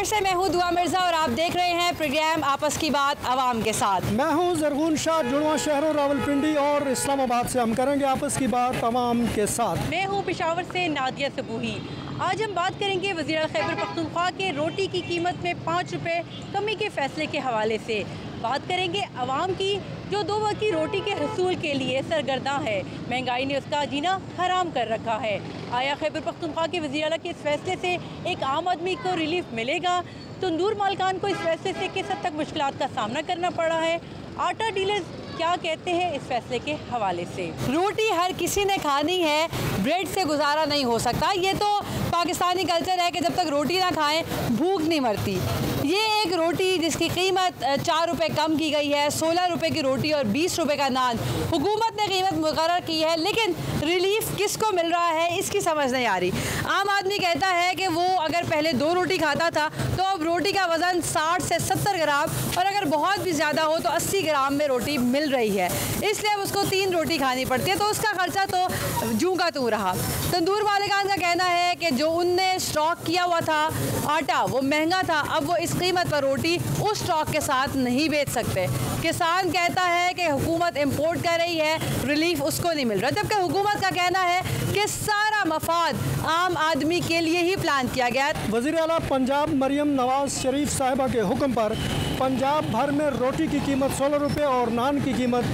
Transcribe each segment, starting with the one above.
पेशावर से मैं हूँ दुआ मिर्ज़ा और आप देख रहे हैं प्रोग्राम आपस की बात आवाम के साथ। मैं हूँ ज़रगून शाह, जुड़वा शहरों रावलपिंडी और इस्लामाबाद से हम करेंगे आपस की बात आवाम के साथ। मैं हूँ पेशावर से नादिया सबूही। आज हम बात करेंगे वज़ीर खैबर पख्तूनख्वा के रोटी की कीमत में 5 रुपये कमी के फ़ैसले के हवाले से। बात करेंगे आवाम की जो 2 वक्त की रोटी के हसूल के लिए सरगर्दा है। महंगाई ने उसका जीना हराम कर रखा है। आया खैबर पख्तूनख्वा के वज़ीर आला के इस फैसले से एक आम आदमी को रिलीफ मिलेगा? तंदूर मालकान को इस फैसले से किस हद तक मुश्किलात का सामना करना पड़ा है? आटा डीलर्स क्या कहते हैं इस फैसले के हवाले से? रोटी हर किसी ने खानी है, ब्रेड से गुजारा नहीं हो सकता। ये तो पाकिस्तानी कल्चर है कि जब तक रोटी ना खाएं भूख नहीं मरती। ये एक रोटी जिसकी कीमत 4 रुपये कम की गई है, 16 रुपये की रोटी और 20 रुपये का नान हुकूमत ने कीमत मुकर्रर की है, लेकिन रिलीफ किसको मिल रहा है इसकी समझ नहीं आ रही। आम आदमी कहता है कि वो अगर पहले 2 रोटी खाता था तो अब रोटी का वज़न 60 से 70 ग्राम और अगर बहुत भी ज़्यादा हो तो 80 ग्राम में रोटी मिल रही है, इसलिए अब उसको 3 रोटी खानी पड़ती है, तो उसका खर्चा तो जूं का तू रहा। तंदूर मालिकान का कहना है कि जो उनने स्टॉक किया हुआ था आटा वो महंगा था, अब वो इस कीमत पर रोटी उस स्टॉक के साथ नहीं बेच सकते। किसान कहता है कि हुकूमत इंपोर्ट कर रही है, रिलीफ उसको नहीं मिल रहा, जबकि हुकूमत का कहना है कि सारा मफाद आम आदमी के लिए ही प्लान किया गया है। वज़ीर आला पंजाब मरियम नवाज शरीफ साहिबा के हुक्म पर पंजाब भर में रोटी की कीमत 16 रुपये और नान की कीमत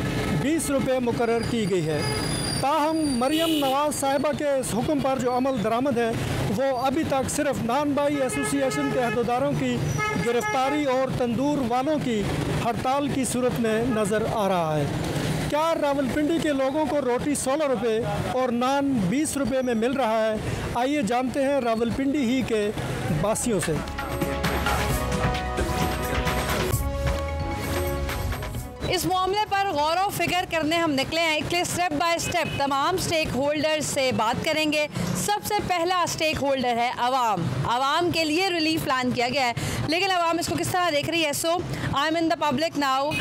20 रुपये मुकर्रर की गई है। ताहम मरियम नवाज साहिबा के इस हुक्म पर जो अमल दरामद है वो अभी तक सिर्फ नान बाई एसोसिएशन के अहदेदारों की गिरफ्तारी और तंदूर वालों की हड़ताल की सूरत में नज़र आ रहा है। क्या रावलपिंडी के लोगों को रोटी 16 रुपये और नान 20 रुपये में मिल रहा है? आइए जानते हैं रावलपिंडी ही के बासियों से। इस मामले पर गौर व फिक्र करने हम निकले हैं, इसलिए स्टेप बाय स्टेप तमाम स्टेक होल्डर्स से बात करेंगे। सबसे पहला स्टेक होल्डर है आवाम। आवाम के लिए रिलीफ प्लान किया गया है, लेकिन आवाम इसको किस तरह देख रही है? So I am in the public now.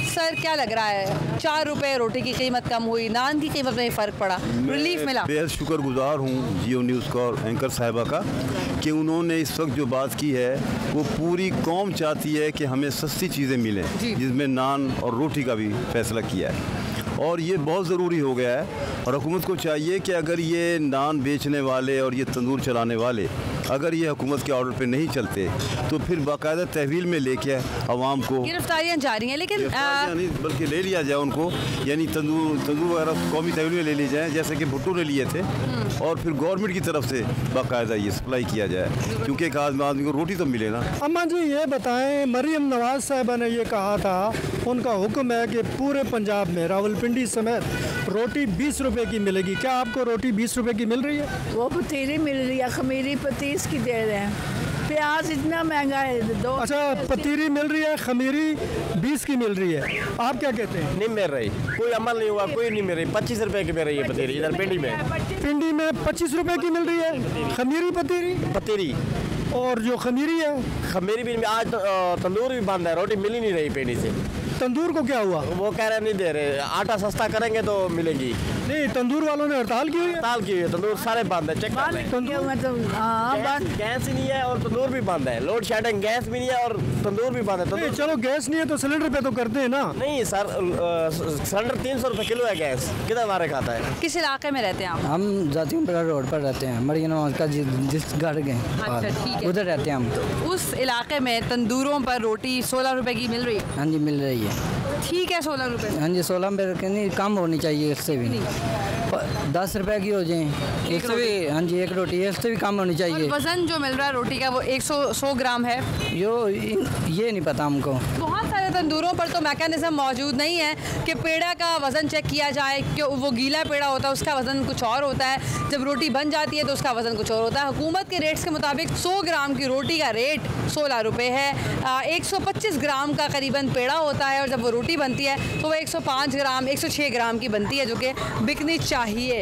Sir क्या लग रहा है, 4 रुपये रोटी की कीमत कम हुई, नान की कीमत में फ़र्क पड़ा, रिलीफ मिला? बेहद शुक्रगुजार हूँ जियो न्यूज़ का और एंकर साहिबा का कि उन्होंने इस वक्त जो बात की है वो पूरी कौम चाहती है कि हमें सस्ती चीज़ें मिलें, जिसमें नान और रोटी का भी फैसला किया है और ये बहुत ज़रूरी हो गया है। और हुकूमत को चाहिए कि अगर ये नान बेचने वाले और ये तंदूर चलाने वाले अगर ये हुकूमत के ऑर्डर पे नहीं चलते तो फिर बाकायदा तहवील में लेके आवाम को गिरफ्तारियाँ जारी हैं, लेकिन नहीं बल्कि ले लिया जाए उनको, यानी तंदूर वगैरह कौमी तहवील में ले ली जाए जैसे कि भुट्टो ने लिए थे, और फिर गवर्नमेंट की तरफ से बाकायदा ये सप्लाई किया जाए, क्योंकि एक आदमी को रोटी तो मिले ना। अम्मा जी ये बताएं, मरियम नवाज साहिबा ने ये कहा था, उनका हुक्म है कि पूरे पंजाब में रावलपिंडी समेत रोटी 20 रुपये की मिलेगी। क्या आपको रोटी 20 रुपये की मिल रही है? वो पतीली मिल रही है, खमीरी 25 की दे रहे हैं, प्याज इतना महंगा है 2। अच्छा, पतीरी मिल रही है, खमीरी 20 की मिल रही है, आप क्या कहते हैं? नहीं मिल रही, कोई अमल नहीं हुआ, कोई नहीं मिल रही। 25 रुपए की मिल रही है पतीरी इधर पिंडी में। पिंडी में 25 रुपये की मिल रही है खमीरी पतीरी, और जो खमीरी है खमीरी भी आज तंदूर भी बंद है, रोटी मिल ही नहीं रही पिंडी से। तंदूर को क्या हुआ? वो कह रहे नहीं दे रहे, आटा सस्ता करेंगे तो मिलेगी। नहीं, तंदूर वालों ने हड़ताल की हुई है। हड़ताल की हुई है, तंदूर सारे बंद है, चेक कर लें। गैस ही नहीं है और तंदूर भी बंद है, लोड शेडिंग, गैस भी नहीं है और तंदूर भी बंद है। चलो गैस नहीं है तो सिलेंडर पे तो करते हैं ना? नहीं सर, सिलेंडर 300 रुपये किलो है, गैस कितना हमारे खाता है। किस इलाके में रहते हैं आप? हम जातियों रोड पर रहते हैं, मरियम नवाज का जिस घर के उधर रहते हैं हम। तो उस इलाके में तंदूरों पर रोटी 16 रुपये की मिल रही है? हाँ जी मिल रही है। ठीक है, 16 रुपये। हाँ जी 16 रुपये नहीं, कम होनी चाहिए, इससे भी 10 रुपये की हो जाए, इससे भी। हाँ जी एक रोटी, इससे भी कम होनी चाहिए। वज़न जो मिल रहा है रोटी का वो 100 ग्राम है। ये नहीं पता हमको। बहुत सारे तंदूरों पर तो मैकेनिज्म मौजूद नहीं है कि पेड़ा का वज़न चेक किया जाए, कि वो गीला पेड़ा होता है उसका वज़न कुछ और होता है, जब रोटी बन जाती है तो उसका वज़न कुछ और होता है। हुकूमत के रेट्स के मुताबिक 100 ग्राम की रोटी का रेट 16 रुपये है। 125 ग्राम का करीबन पेड़ा होता है और जब वो रोटी बनती है तो वो 105 ग्राम 106 ग्राम की बनती है, जो कि बिकनी चाहिए।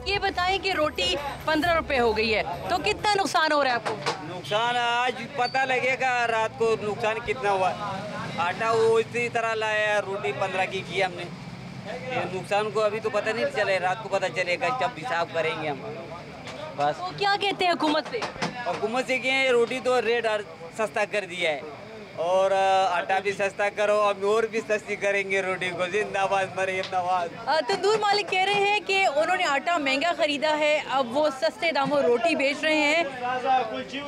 ये बताएं कि रोटी 15 रुपये हो गई है तो कितना नुकसान हो रहा है आपको? नुकसान आज पता लगेगा, रात को नुकसान कितना हुआ। आटा वो इसी तरह लाया, रोटी 15 की हमने। नुकसान को अभी तो पता नहीं चले, रात को पता चलेगा जब हिसाब करेंगे हम। पास। तो क्या कहते हैं हुकूमत से? हुकूमत से क्या है, रोटी तो रेट सस्ता कर दिया है और आटा भी सस्ता करो, अब और भी सस्ती करेंगे रोटी को। जिंदाबाद मरियम नवाज। तंदूर मालिक कह रहे हैं कि उन्होंने आटा महंगा ख़रीदा है, अब वो सस्ते दामों रोटी बेच रहे हैं।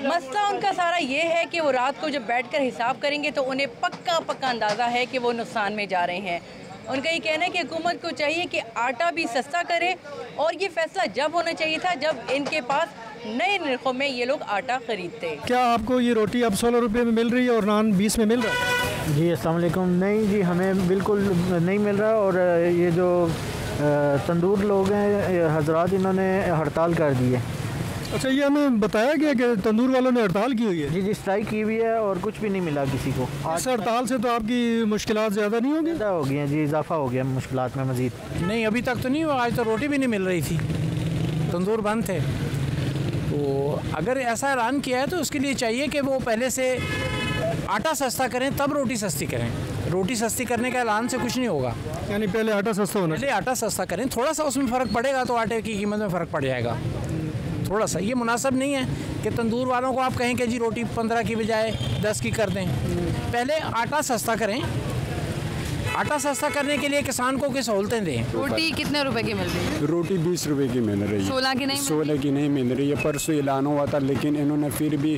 मसला उनका सारा ये है कि वो रात को जब बैठकर हिसाब करेंगे तो उन्हें पक्का अंदाज़ा है कि वो नुकसान में जा रहे हैं। उनका ये कहना है कि हुकूमत को चाहिए कि आटा भी सस्ता करे, और ये फैसला जब होना चाहिए था जब इनके पास नए निर्खों में ये लोग आटा खरीदते। क्या आपको ये रोटी अब 16 रुपये में मिल रही है और नान 20 में मिल रहा है? जी अस्सलाम वालेकुम। नहीं जी, हमें बिल्कुल नहीं मिल रहा, और ये जो तंदूर लोग हैं हजरात, इन्होंने हड़ताल कर दी है। अच्छा, ये हमें बताया गया कि तंदूर वालों ने हड़ताल की हुई है? जी जी, स्ट्राइक की हुई है और कुछ भी नहीं मिला किसी को। इस हड़ताल से तो आपकी मुश्किलात ज़्यादा नहीं होगी? ज़्यादा हो गई हैं जी, इजाफा हो गया मुश्किलात में मज़ीद। नहीं, अभी तक तो नहीं हुआ। आज तो रोटी भी नहीं मिल रही थी, तंदूर बंद थे। तो अगर ऐसा ऐलान किया है तो उसके लिए चाहिए कि वो पहले से आटा सस्ता करें, तब रोटी सस्ती करें। रोटी सस्ती करने का ऐलान से कुछ नहीं होगा। यानी पहले आटा सस्ता होना पहले आटा सस्ता करें, थोड़ा सा उसमें फ़र्क पड़ेगा तो आटे की कीमत में फ़र्क पड़ जाएगा थोड़ा सा। ये मुनासिब नहीं है कि तंदूर वालों को आप कहें कि जी रोटी 15 की बजाय 10 की कर दें। पहले आटा सस्ता करें। आटा सस्ता करने के लिए किसान को क्या सहूलतें दें। रोटी कितने रुपए की मिल रही है? रोटी 20 रुपए की मिल रही है। 16 की नहीं? 16 की नहीं मिल रही है। परसों ऐलान हुआ था, लेकिन इन्होंने फिर भी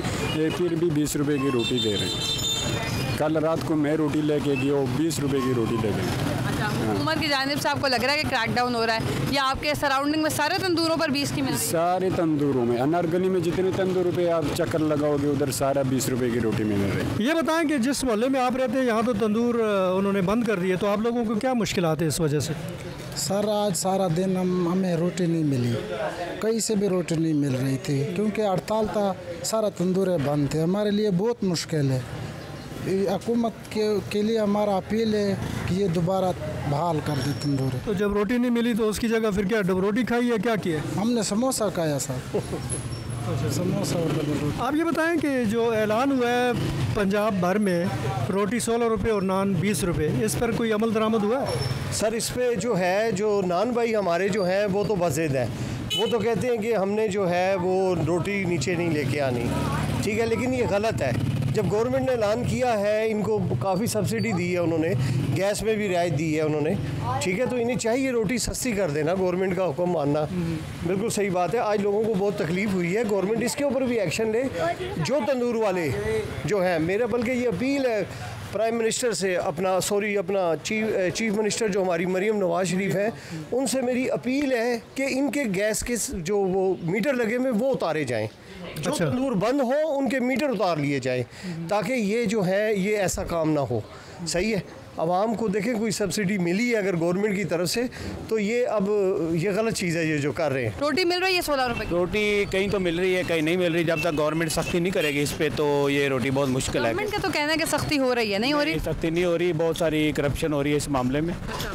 20 रुपए की रोटी दे रहे हैं। कल रात को मैं रोटी लेके गई, 20 रुपए की रोटी दे गई। अच्छा, हुकूमत की जानिब से आपको लग रहा है कि क्रैकडाउन हो रहा है, या आपके सराउंडिंग में सारे तंदूरों पर 20 की मिल रही है? सारे तंदूरों में, अनारगली में जितने तंदूर पे आप चक्कर लगाओगे उधर सारा 20 रुपए की रोटी मिल रही है। ये बताएं कि जिस मोहल्ले में आप रहते हैं यहाँ तो तंदूर उन्होंने बंद कर दिए, तो आप लोगों को क्या मुश्किलात है इस वजह से? सर, आज सारा दिन हमें रोटी नहीं मिली, कहीं से भी रोटी नहीं मिल रही थी क्योंकि हड़ताल था, सारा तंदूर बंद थे। हमारे लिए बहुत मुश्किल है। हुकूमत के लिए हमारा अपील है कि ये दोबारा बहाल कर दे तंदूर। तो जब रोटी नहीं मिली तो उसकी जगह फिर क्या डब रोटी खाई है, क्या किया? हमने समोसा खाया सर। समोसा और डबल रोटी। आप ये बताएं कि जो ऐलान हुआ है पंजाब भर में रोटी 16 रुपये और नान 20 रुपये, इस पर कोई अमल दरामद हुआ है? सर, इस पे जो है, जो नान भाई हमारे जो हैं वो तो बज़िद हैं। वो तो कहते हैं कि हमने जो है वो रोटी नीचे नहीं लेके आनी, ठीक है, लेकिन ये गलत है। जब गवर्नमेंट ने ऐलान किया है, इनको काफ़ी सब्सिडी दी है उन्होंने, गैस में भी रियायत दी है उन्होंने, ठीक है, तो इन्हें चाहिए रोटी सस्ती कर देना। गवर्नमेंट का हुक्म मानना बिल्कुल सही बात है। आज लोगों को बहुत तकलीफ़ हुई है, गवर्नमेंट इसके ऊपर भी एक्शन ले। जो तंदूर वाले जो हैं, मेरा बल्कि ये अपील है प्राइम मिनिस्टर से, अपना चीफ मिनिस्टर जो हमारी मरियम नवाज शरीफ हैं, उनसे मेरी अपील है कि इनके गैस के जो वो मीटर लगे हुए वो उतारे जाएं। जो तंदूर बंद हो उनके मीटर उतार लिए जाएं, ताकि ये जो है ये ऐसा काम ना हो। सही है, आवाम को देखें कोई सब्सिडी मिली है अगर गवर्नमेंट की तरफ से, तो ये अब ये गलत चीज़ है ये जो कर रहे हैं। रोटी मिल रही है 16 रुपए की? रोटी कहीं तो मिल रही है, कहीं नहीं मिल रही। जब तक गवर्नमेंट सख्ती नहीं करेगी इस पे तो ये रोटी बहुत मुश्किल है। गवर्नमेंट का तो कहना है कि सख्ती हो रही है, नहीं हो रही? सख्ती नहीं हो रही, बहुत सारी करप्शन हो रही है इस मामले में।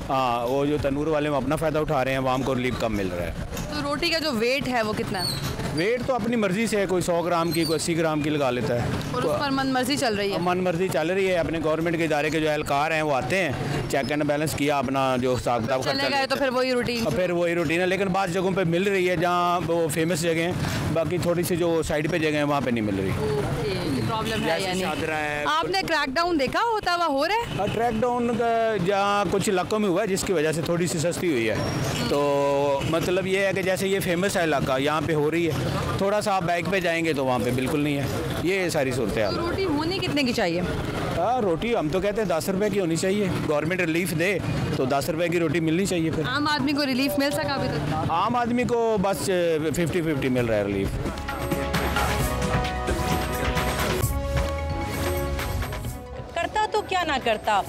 हाँ, वो जो तंदूर वाले में अपना फ़ायदा उठा रहे हैं, आवाम को रिलीफ कम मिल रहा है। तो रोटी का जो वेट है वो कितना है? वेट तो अपनी मर्ज़ी से है, कोई 100 ग्राम की, कोई 80 ग्राम की लगा लेता है, और उस पर मन मर्जी चल रही है? मन मर्जी चल रही है। अपने गवर्नमेंट के इदारे के जो एहलकार हैं वो आते हैं, चेक एंड बैलेंस किया, अपना जो हिसाब किताब चले गए तो फिर वही रूटीन है। लेकिन बाज़ जगहों पे मिल रही है जहाँ वो फेमस जगह हैं, बाकी थोड़ी सी जो साइड पे जगह हैं वहाँ पे नहीं मिल रही। प्रॉब्लम है यानी। आपने क्रैकडाउन देखा होता हुआ हो रहा है? क्रैकडाउन जहाँ कुछ इलाकों में हुआ है जिसकी वजह से थोड़ी सी सस्ती हुई है। तो मतलब ये है कि जैसे ये फेमस है इलाका, यहाँ पे हो रही है, थोड़ा सा आप बाइक पे जाएंगे तो वहाँ पे बिल्कुल नहीं है। ये सारी सूरत है। तो रोटी होनी कितने की चाहिए? रोटी हम तो कहते हैं 10 रुपए की होनी चाहिए। गवर्नमेंट रिलीफ दे तो 10 रुपए की रोटी मिलनी चाहिए। फिर आम आदमी को रिलीफ मिल सका अभी तक? आम आदमी को बस 50-50 मिल रहा है रिलीफ। करता तो क्या ना करता।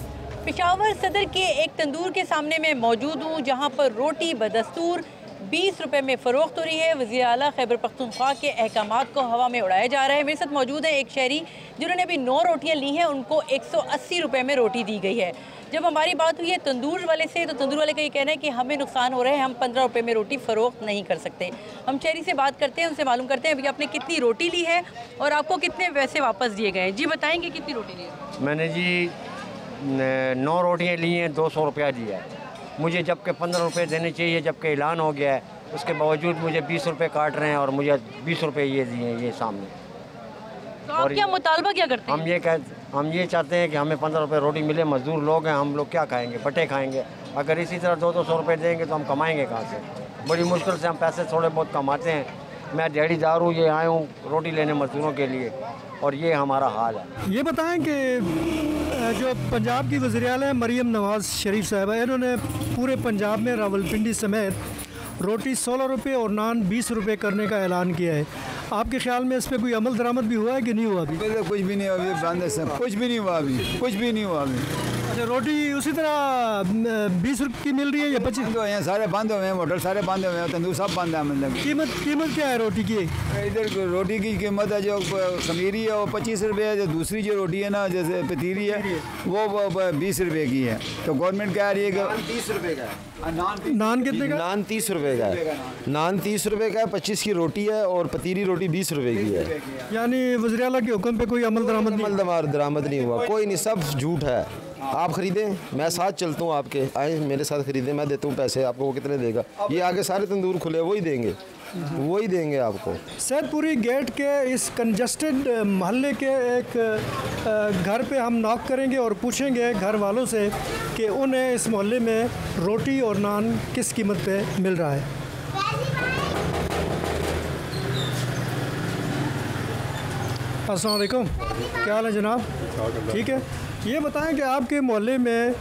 पेशावर सदर के एक तंदूर के सामने मैं मौजूद हूँ जहाँ पर रोटी बदस्तूर 20 रुपए में फ़रोख्त हो रही है। वज़ीर आला खैबर पख्तूनख्वा के अहकामात को हवा में उड़ाया जा रहा है। मेरे साथ मौजूद है एक शहरी जिन्होंने अभी 9 रोटियाँ ली हैं, उनको 180 रुपए में रोटी दी गई है। जब हमारी बात हुई है तंदूर वाले से, तो तंदूर वाले का ये कहना है कि हमें नुकसान हो रहा है, हम 15 रुपए में रोटी फ़रोख्त नहीं कर सकते। हम शहरी से बात करते हैं, उनसे मालूम करते हैं अभी आपने कितनी रोटी ली है और आपको कितने पैसे वापस दिए गए हैं। जी बताएँगे कितनी रोटी ली है? मैंने जी 9 रोटियाँ ली हैं, 200 रुपया दिया है मुझे, जबकि 15 रुपये देने चाहिए, जबकि ऐलान हो गया है उसके बावजूद मुझे 20 रुपये काट रहे हैं और मुझे 20 रुपये ये दिए हैं ये सामने। तो आप क्या मुतालबा क्या करते हैं? हम ये चाहते हैं कि हमें 15 रुपये रोटी मिले। मजदूर लोग हैं, हम लोग क्या खाएंगे, बटे खाएंगे। अगर इसी तरह 200 रुपये देंगे तो हम कमाएंगे कहाँ से? बड़ी मुश्किल से हम पैसे थोड़े बहुत कमाते हैं। मैं दिहाड़ीदार हूँ, ये आया हूँ रोटी लेने मजदूरों के लिए, और ये हमारा हाल है। ये बताएं कि जो पंजाब की वज़ीर-ए-आला है मरियम नवाज़ शरीफ साहिबा, इन्होंने पूरे पंजाब में रावलपिंडी समेत रोटी 16 रुपये और नान 20 रुपये करने का ऐलान किया है। आपके ख्याल में इस पर कोई अमल दरामद भी हुआ है कि नहीं हुआ अभी? कुछ भी नहीं हुआ अभी, बंद है, कुछ भी नहीं हुआ अभी, कुछ भी नहीं हुआ अभी। अच्छा, रोटी उसी तरह 20 रुपये की मिल रही है या 25? बंद हुए हैं, सारे बंद हुए हैं, होटल सारे बंद हुए हैं, तंदूर सब बंद है। मतलब कीमत क्या है रोटी की? इधर रोटी की कीमत है जो खमीरी है वो 25 रुपये है। जो दूसरी जो रोटी है ना, जैसे पतीली है, वो 20 रुपये की है। तो गवर्नमेंट कह रही है कि 30 रुपये का है। नान कितने का? नान 30 रुपये का है। नान 30 रुपये का है, 25 की रोटी है और पतीली रोटी 20 रुपये की है। यानी वज़ीर-ए-आला के हुक्म पे कोई अमल दरामद नहीं हुआ, कोई नहीं, सब झूठ है। आप खरीदें, मैं साथ चलता हूँ आपके, आए मेरे साथ खरीदें, मैं देता हूँ पैसे आपको। वो कितने देगा? ये आगे सारे तंदूर खुले, वही देंगे आपको। सैदपुरी गेट के इस कंजस्टेड मोहल्ले के एक घर पे हम नॉक करेंगे और पूछेंगे घर वालों से कि उन्हें इस मोहल्ले में रोटी और नान किस कीमत पे मिल रहा है। अस्सलाम वालेकुम, क्या हाल है जनाब? ठीक है। ये बताएं कि आपके मोहल्ले में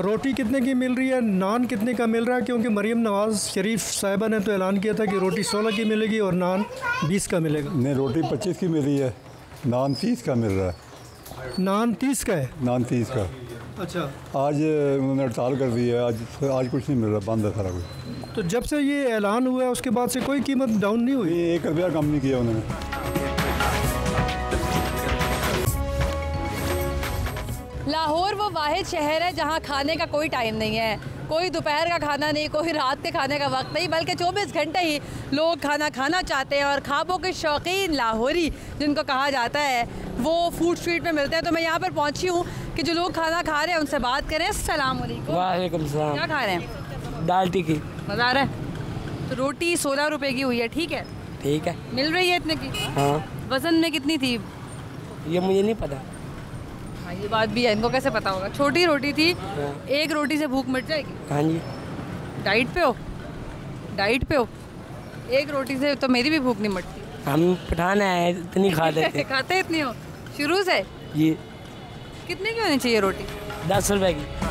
रोटी कितने की मिल रही है, नान कितने का मिल रहा है? क्योंकि मरियम नवाज़ शरीफ साहिबा ने तो ऐलान किया था कि रोटी 16 की मिलेगी और नान 20 का मिलेगा। नहीं, रोटी 25 की मिल रही है, नान 30 का मिल रहा है। नान 30 का है? नान 30 का। अच्छा, आज उन्होंने हड़ताल कर दी है, आज कुछ नहीं मिल रहा, बंद है सारा कुछ। तो जब से ये ऐलान हुआ है उसके बाद से कोई कीमत डाउन नहीं हुई? 1 रुपया कम नहीं किया उन्होंने। लाहौर वो वाहिद शहर है जहाँ खाने का कोई टाइम नहीं है, कोई दोपहर का खाना नहीं, कोई रात के खाने का वक्त नहीं, बल्कि 24 घंटे ही लोग खाना खाना चाहते हैं। और ख्वाबों के शौकीन लाहौरी जिनको कहा जाता है वो फूड स्ट्रीट में मिलते हैं। तो मैं यहाँ पर पहुँची हूँ कि जो लोग खाना खा रहे हैं उनसे बात करें। अस्सलाम वालेकुम। वालेकुम सलाम। क्या खा रहे हैं? दाल टिक्की। मज़ा आ रहा है? तो रोटी 16 रुपये की हुई है, ठीक है? ठीक है। मिल रही है इतने की? हाँ। वज़न में कितनी थी? ये मुझे नहीं पता। ये बात भी है, इनको कैसे पता होगा? छोटी रोटी थी, एक रोटी से भूख मिट जाएगी? हाँ जी। डाइट पे हो? डाइट पे हो? एक रोटी से तो मेरी भी भूख नहीं मिटती। हम पठान है, इतनी खा लेते खाते इतनी हो शुरू से? जी। कितने की होनी चाहिए रोटी? 10 रुपए की।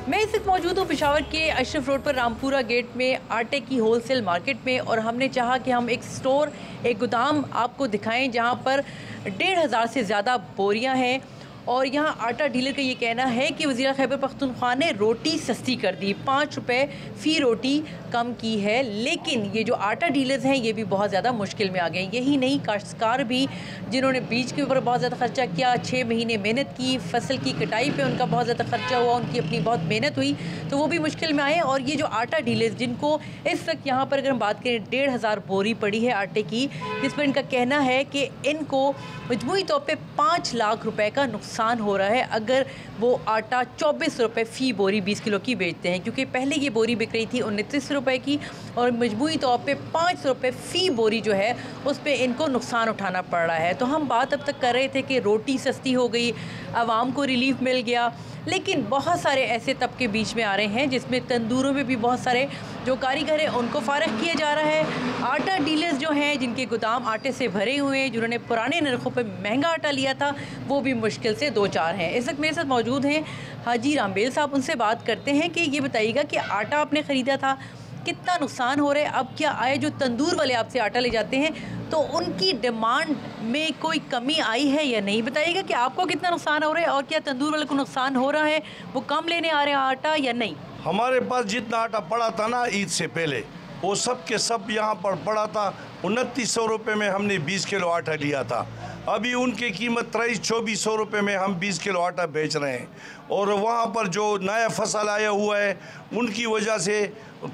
मैं इस वक्त मौजूद हूँ पेशावर के अशरफ रोड पर रामपुरा गेट में आटे की होलसेल मार्केट में, और हमने चाहा कि हम एक स्टोर, एक गोदाम आपको दिखाएं जहाँ पर 1500 से ज़्यादा बोरियाँ हैं। और यहाँ आटा डीलर का ये कहना है कि वज़ीर खैबर पख्तूनख्वा ने रोटी सस्ती कर दी, 5 रुपये फ़ी रोटी कम की है। लेकिन ये जो आटा डीलर्स हैं ये भी बहुत ज़्यादा मुश्किल में आ गए। यही नहीं, काश्तकार भी जिन्होंने बीज के ऊपर बहुत ज़्यादा ख़र्चा किया, 6 महीने मेहनत की, फसल की कटाई पे उनका बहुत ज़्यादा ख़र्चा हुआ, उनकी अपनी बहुत मेहनत हुई, तो वो भी मुश्किल में आए। और ये जो आटा डीलर्स जिनको इस वक्त यहाँ पर अगर हम बात करें 1500 बोरी पड़ी है आटे की, जिस पर इनका कहना है कि इनको मजमूई तौर पर 5 लाख रुपये का नुकसान हो रहा है अगर वो आटा 24 रुपये फ़ी बोरी 20 किलो की बेचते हैं। क्योंकि पहले ये बोरी बिक रही थी 29 रुपये की, और मजमूई तौर पे 5 रुपये फ़ी बोरी जो है उस पर इनको नुकसान उठाना पड़ रहा है। तो हम बात अब तक कर रहे थे कि रोटी सस्ती हो गई, आवाम को रिलीफ मिल गया, लेकिन बहुत सारे ऐसे तबके बीच में आ रहे हैं जिसमें तंदूरों में भी बहुत सारे जो कारीगर हैं उनको फ़ारग किया जा रहा है। आटा डीलर्स जो हैं जिनके गोदाम आटे से भरे हुए हैं, जिन्होंने पुराने नरखों पर महंगा आटा लिया था, वो भी मुश्किल से 2-4 हैं। इस वक्त मेरे साथ मौजूद हैं हाजी रामबेल साहब, उनसे बात करते हैं कि ये बताइएगा कि आटा आपने ख़रीदा था, कितना नुकसान हो रहा है? अब क्या आए जो तंदूर वाले आपसे आटा ले जाते हैं तो उनकी डिमांड में कोई कमी आई है या नहीं? बताइएगा कि आपको कितना नुकसान हो रहा है और क्या तंदूर वाले को नुकसान हो रहा है, वो कम लेने आ रहे हैं आटा या नहीं? हमारे पास जितना आटा पड़ा था ना ईद से पहले, वो सब के सब यहाँ पर पड़ा था। 2900 रुपये में हमने 20 किलो आटा लिया था। अभी उनकी कीमत 2300-2400 रुपये में हम 20 किलो आटा बेच रहे हैं। और वहाँ पर जो नया फसल आया हुआ है उनकी वजह से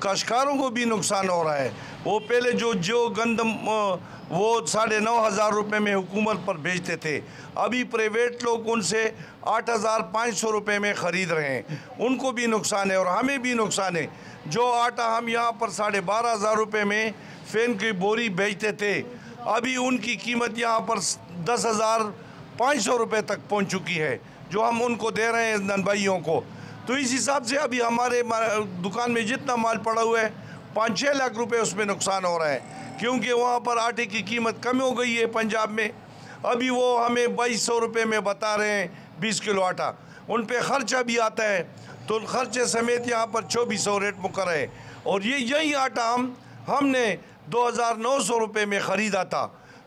काश्तकारों को भी नुकसान हो रहा है। वो पहले जो गंदम वो 9,500 रुपये में हुकूमत पर बेचते थे। अभी प्राइवेट लोग उनसे 8,500 रुपये में ख़रीद रहे हैं, उनको भी नुकसान है और हमें भी नुकसान है। जो आटा हम यहाँ पर 12,500 रुपये में फ़ैन की बोरी बेचते थे, अभी उनकी कीमत यहाँ पर 10,500 रुपये तक पहुँच चुकी है, जो हम उनको दे रहे हैं ननभाइयों को। तो इस हिसाब से अभी हमारे दुकान में जितना माल पड़ा हुआ है 5-6 लाख रुपए उसमें नुकसान हो रहा है, क्योंकि वहाँ पर आटे की कीमत कम हो गई है पंजाब में। अभी वो हमें 2,200 रुपये में बता रहे हैं 20 किलो आटा, उन पे ख़र्चा भी आता है, तो ख़र्चे समेत यहाँ पर 2,400 रेट मुकर है। और यही आटा हमने 2,900 रुपये में ख़रीदा था,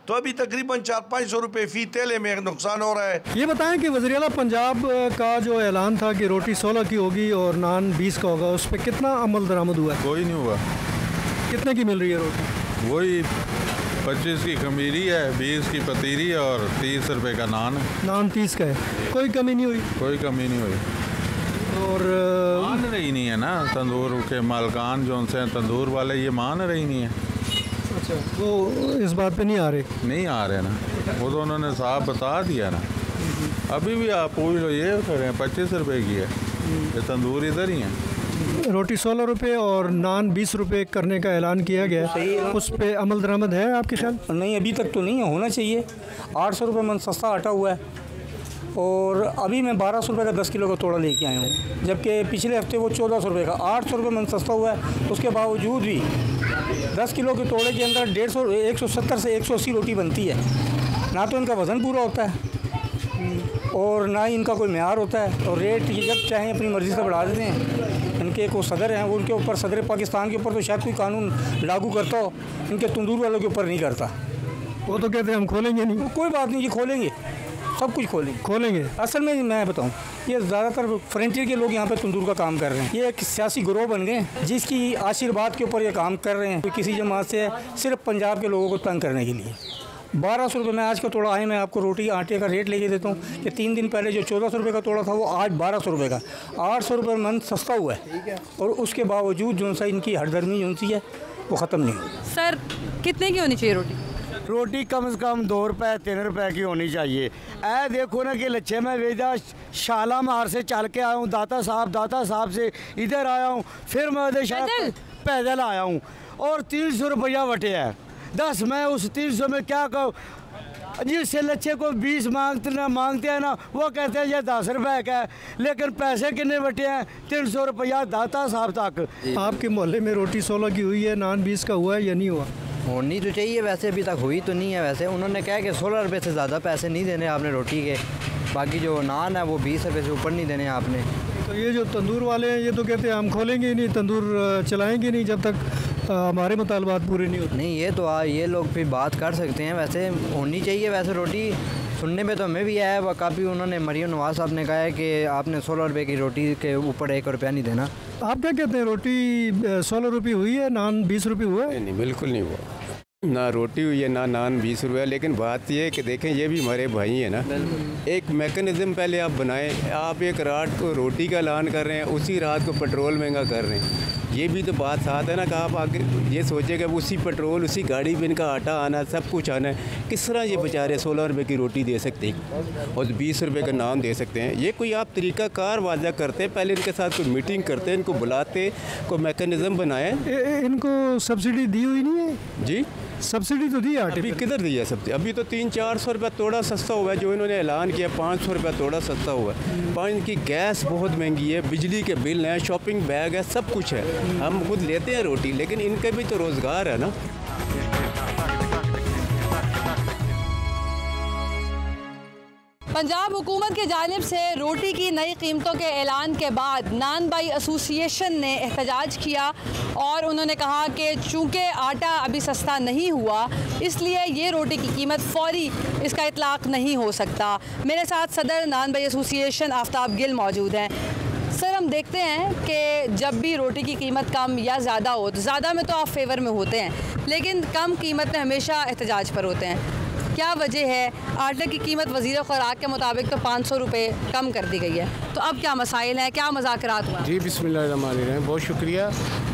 तो अभी तकरीबन 400-500 रुपये फ़ी तेले में नुकसान हो रहा है। ये बताएं कि वज़ीर आला पंजाब का जो ऐलान था कि रोटी 16 की होगी और नान 20 का होगा, उस पर कितना अमल दरामद हुआ है? कोई नहीं हुआ। कितने की मिल रही है रोटी? वही 25 की खमीरी है, 20 की पतीरी है और 30 रुपये का नान है। नान 30 का है, कोई कमी नहीं हुई? कोई कमी नहीं हुई। और मान रही नहीं है ना तंदूर के मालकान जो उनसे तंदूर वाले, ये मान रही नहीं है। अच्छा, वो इस बात पे नहीं आ रहे? नहीं आ रहे ना, वो तो उन्होंने साफ बता दिया ना। अभी भी आप पूछ लो, ये करें 25 रुपये की है, ये तंदूर इधर ही है। रोटी 16 रुपये और नान 20 रुपये करने का ऐलान किया गया है, उस पर अमल दरामद है आपके ख्याल? नहीं, अभी तक तो नहीं है, होना चाहिए। 800 रुपये मन सस्ता आटा हुआ है और अभी मैं 1,200 रुपये का 10 किलो का तोड़ा लेके आया हूँ, जबकि पिछले हफ्ते वो 1,400 रुपये का। 800 रुपये मन सस्ता हुआ है, उसके बावजूद भी 10 किलो के तोड़े के अंदर 170 से 180 रोटी बनती है। ना तो इनका वज़न पूरा होता है और ना ही इनका कोई म्यार होता है, और रेट ये जब चाहें अपनी मर्ज़ी से बढ़ा देते हैं। इनके को सदर हैं, वो उनके ऊपर सदर पाकिस्तान के ऊपर तो शायद कोई कानून लागू करता हो, इनके तंदूर वालों के ऊपर नहीं करता। वो तो कहते हैं हम खोलेंगे नहीं। कोई बात नहीं, ये खोलेंगे, सब कुछ खोलेंगे। असल में मैं बताऊं, ये ज़्यादातर फ्रंटियर के लोग यहाँ पे तंदूर का काम कर रहे हैं। ये एक सियासी गिरोह बन गए जिसकी आशीर्वाद के ऊपर ये काम कर रहे हैं। किसी जमात से सिर्फ पंजाब के लोगों को तंग करने के लिए। 1,200 रुपये में आज का तोड़ा आए, मैं आपको रोटी आटे का रेट लेके देता हूँ कि 3 दिन पहले जो 1,400 रुपये का तोड़ा था वो आज 1,200 रुपये का। 800 रुपये मन सस्ता हुआ है और उसके बावजूद जो सा इनकी हरदर्मी जो सी है वो ख़त्म नहीं हुई। सर कितने की होनी चाहिए रोटी? रोटी कम से कम 2 रुपये 3 रुपये की होनी चाहिए। ऐ देखो ना कि लच्छे में वेदा शाला मार से चल के आया हूँ, दाता साहब से इधर आया हूँ, फिर मैं पैदल आया हूँ और 300 रुपया वटे है। 10 मैं उस 300 में क्या कहूँ, जिससे लच्छे को 20 मांगते हैं ना, वो कहते हैं ये 10 रुपये का है, लेकिन पैसे कितने बटे हैं? 300 रुपया दाता साहब तक। आपके मोहल्ले में रोटी 16 की हुई है, नान 20 का हुआ है या नहीं हुआ? होनी तो चाहिए, वैसे अभी तक हुई तो नहीं है। वैसे उन्होंने कहा कि 16 रुपये से ज़्यादा पैसे नहीं देने आपने रोटी के, बाकी जो नान है वो 20 रुपये से ऊपर नहीं देने आपने। तो ये जो तंदूर वाले हैं ये तो कहते हैं हम खोलेंगे ही नहीं, तंदूर चलाएंगे नहीं जब तक हमारे मुतालबात पूरे नहीं होते। नहीं, ये तो ये लोग फिर बात कर सकते हैं, वैसे होनी चाहिए। वैसे रोटी सुनने में तो हमें भी आया है, काफ़ी उन्होंने मरियम नवाज साहब ने कहा है कि आपने 16 रुपये की रोटी के ऊपर 1 रुपया नहीं देना। आप क्या कहते हैं, रोटी 16 रुपये हुई है, नान 20 रुपये हुआ है? नहीं, बिल्कुल नहीं हुआ, ना रोटी हुई है ना नान 20 रुपये। लेकिन बात ये है कि देखें, ये भी हमारे भाई हैं ना, एक मैकेनिज़्म पहले आप बनाएं। आप एक रात को रोटी का ऐलान कर रहे हैं, उसी रात को पेट्रोल महंगा कर रहे हैं। ये भी तो बात साथ है ना कि आप आगे ये सोचेगा उसी पेट्रोल उसी गाड़ी में इनका आटा आना, सब कुछ आना है। किस तरह ये बेचारे 16 रुपये की रोटी दे सकते हैं और 20 रुपये का नान दे सकते हैं? ये कोई आप तरीक़ाकार वाज़ा करते, पहले इनके साथ कोई मीटिंग करते, इनको बुलाते, कोई मैकेनिज़्म बनाए। इनको सब्सिडी दी हुई नहीं है? जी, सब्सिडी तो दी आटे। अभी किधर दी है सब्सिडी? अभी तो 300-400 रुपये तोड़ा सस्ता हुआ है, जो इन्होंने ऐलान किया 500 रुपये तोड़ा सस्ता हुआ है। पानी की गैस बहुत महंगी है, बिजली के बिल हैं, शॉपिंग बैग है, सब कुछ है। हम खुद लेते हैं रोटी, लेकिन इनके भी तो रोज़गार है ना। पंजाब हुकूमत की जानिब से रोटी की नई कीमतों के ऐलान के बाद नान बाई एसोसिएशन ने एहतजाज किया और उन्होंने कहा कि चूँकि आटा अभी सस्ता नहीं हुआ, इसलिए ये रोटी की कीमत फौरी इसका इतलाक़ नहीं हो सकता। मेरे साथ सदर नान बाई एसोसिएशन आफ्ताब गिल मौजूद हैं। सर, हम देखते हैं कि जब भी रोटी की कीमत कम या ज़्यादा हो, तो ज़्यादा में तो आप फेवर में होते हैं, लेकिन कम कीमत में हमेशा एहतजाज पर होते हैं। क्या वजह है? आटे की कीमत वज़ीर ख़ुराक के मुताबिक तो 500 रुपये कम कर दी गई है, तो अब क्या मसाइल हैं, क्या मुज़ाकरात हुआ? जी, बिस्मिल्लाहिर्रहमानिर्रहीम, बहुत शुक्रिया।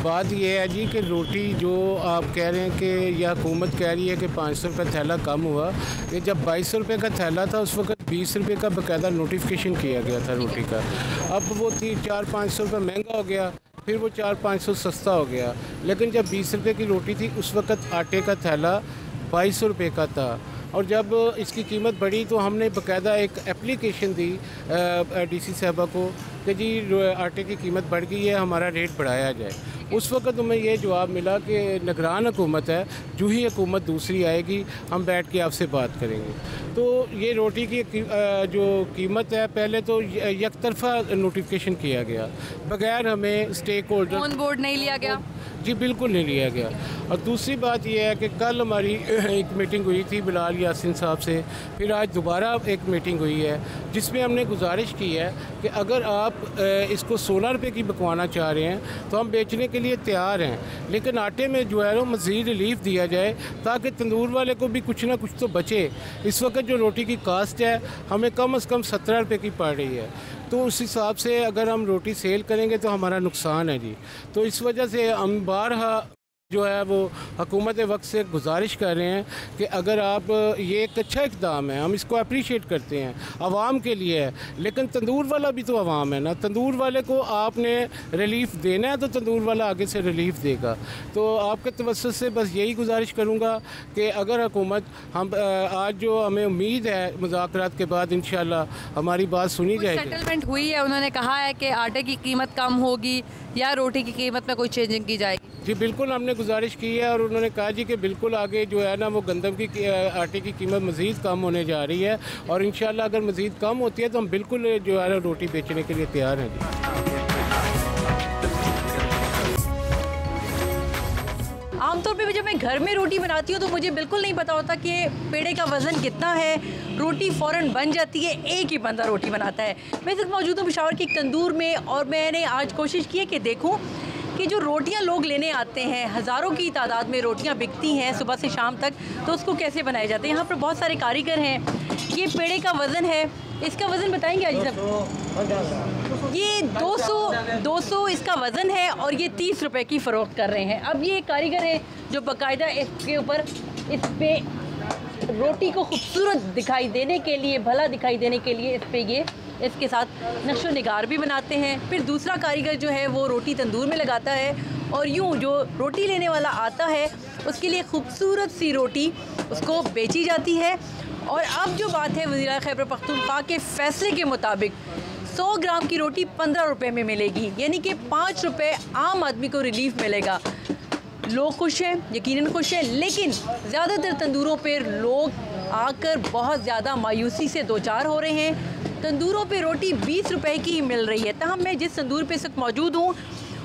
बात यह है जी कि रोटी जो आप कह रहे हैं कि या हुकूमत कह रही है कि 500 रुपये थैला कम हुआ, ये जब 2200 रुपये का थैला था उस वक्त 20 रुपये का बाकायदा नोटिफिकेशन किया गया था रोटी का। अब वो 400-500 रुपये महंगा हो गया, फिर वो 400-500 सस्ता हो गया। लेकिन जब 20 रुपये की रोटी थी उस वक्त आटे का थैला 2200 रुपये का था। और जब इसकी कीमत बढ़ी तो हमने बाकायदा एक एप्लीकेशन दी डीसी साहबा को कि जी आटे की कीमत बढ़ गई है, हमारा रेट बढ़ाया जाए। उस वक्त हमें ये जवाब मिला कि निगरान हुकूमत है, जो ही हुकूमत दूसरी आएगी हम बैठ के आपसे बात करेंगे। तो ये रोटी की जो कीमत है पहले तो एक तरफा नोटिफिकेशन किया गया, बगैर हमें स्टेक होल्डर ऑन बोर्ड नहीं लिया गया। जी बिल्कुल नहीं लिया गया। और दूसरी बात यह है कि कल हमारी एक मीटिंग हुई थी बिलाल यासिन साहब से, फिर आज दोबारा एक मीटिंग हुई है जिसमें हमने गुजारिश की है कि अगर आप इसको 16 रुपये की बिकवाना चाह रहे हैं तो हम बेचने के लिए तैयार हैं, लेकिन आटे में जो है वो मज़ीद रिलीफ दिया जाए ताकि तंदूर वाले को भी कुछ ना कुछ तो बचे। इस वक्त जो रोटी की कास्ट है हमें कम से कम 17 रुपये की पड़ रही है, तो उस हिसाब से अगर हम रोटी सेल करेंगे तो हमारा नुकसान है जी। तो इस वजह से हम बारहा जो है वो हुकूमत वक्त से गुजारिश कर रहे हैं कि अगर आप ये एक अच्छा इक़दाम है, हम इसको अप्रीशिएट करते हैं, आवाम के लिए है, लेकिन तंदूर वाला भी तो आवाम है ना। तंदूर वाले को आपने रिलीफ देना है तो तंदूर वाला आगे से रिलीफ देगा। तो आपके तवज्जुह से बस यही गुजारिश करूँगा कि अगर हुकूमत हम आज जो हमें उम्मीद है मुज़ाकरात के बाद इंशाअल्लाह हमारी बात सुनी जाएगी। सेटलमेंट हुई है, उन्होंने कहा है कि आटे की कीमत कम होगी या रोटी की कीमत में कोई चेंजिंग की जाएगी। जी बिल्कुल हमने गुजारिश की है और उन्होंने कहा जी कि बिल्कुल आगे जो है ना वो गंदम की आटे की कीमत मज़ीद कम होने जा रही है और इंशाअल्लाह अगर मज़ीद कम होती है तो हम बिल्कुल जो है ना रोटी बेचने के लिए तैयार हैं जी। आमतौर पे जब मैं घर में रोटी बनाती हूँ तो मुझे बिल्कुल नहीं पता होता कि पेड़े का वज़न कितना है। रोटी फ़ौरन बन जाती है, एक ही बंदा रोटी बनाता है। मैं सिर्फ मौजूद हूँ पेशावर के एक तंदूर में और मैंने आज कोशिश की है कि देखूँ कि जो रोटियां लोग लेने आते हैं, हज़ारों की तादाद में रोटियां बिकती हैं सुबह से शाम तक, तो उसको कैसे बनाए जाते हैं। यहाँ पर बहुत सारे कारीगर हैं। ये पेड़े का वज़न है, इसका वज़न बताएंगे आज साहब? ये 200 इसका वज़न है और ये 30 रुपए की फ़रोख्त कर रहे हैं। अब ये कारीगर हैं जो बाकायदा इसके ऊपर इस पर रोटी को खूबसूरत दिखाई देने के लिए, भला दिखाई देने के लिए इस पर ये इसके साथ नक्शो निगार भी बनाते हैं। फिर दूसरा कारीगर जो है वो रोटी तंदूर में लगाता है और यूँ जो रोटी लेने वाला आता है उसके लिए खूबसूरत सी रोटी उसको बेची जाती है। और अब जो बात है वज़ीर खैबर पख्तूनख्वा के फ़ैसले के मुताबिक 100 ग्राम की रोटी 15 रुपये में मिलेगी, यानी कि 5 रुपये आम आदमी को रिलीफ मिलेगा। लोग खुश हैं, यकीनन खुश हैं, लेकिन ज़्यादातर तंदूरों पर लोग आकर बहुत ज़्यादा मायूसी से दो चार हो रहे हैं। तंदूरों पे रोटी 20 रुपए की ही मिल रही है। तहम मैं जिस तंदूर पे इस वक्त मौजूद हूँ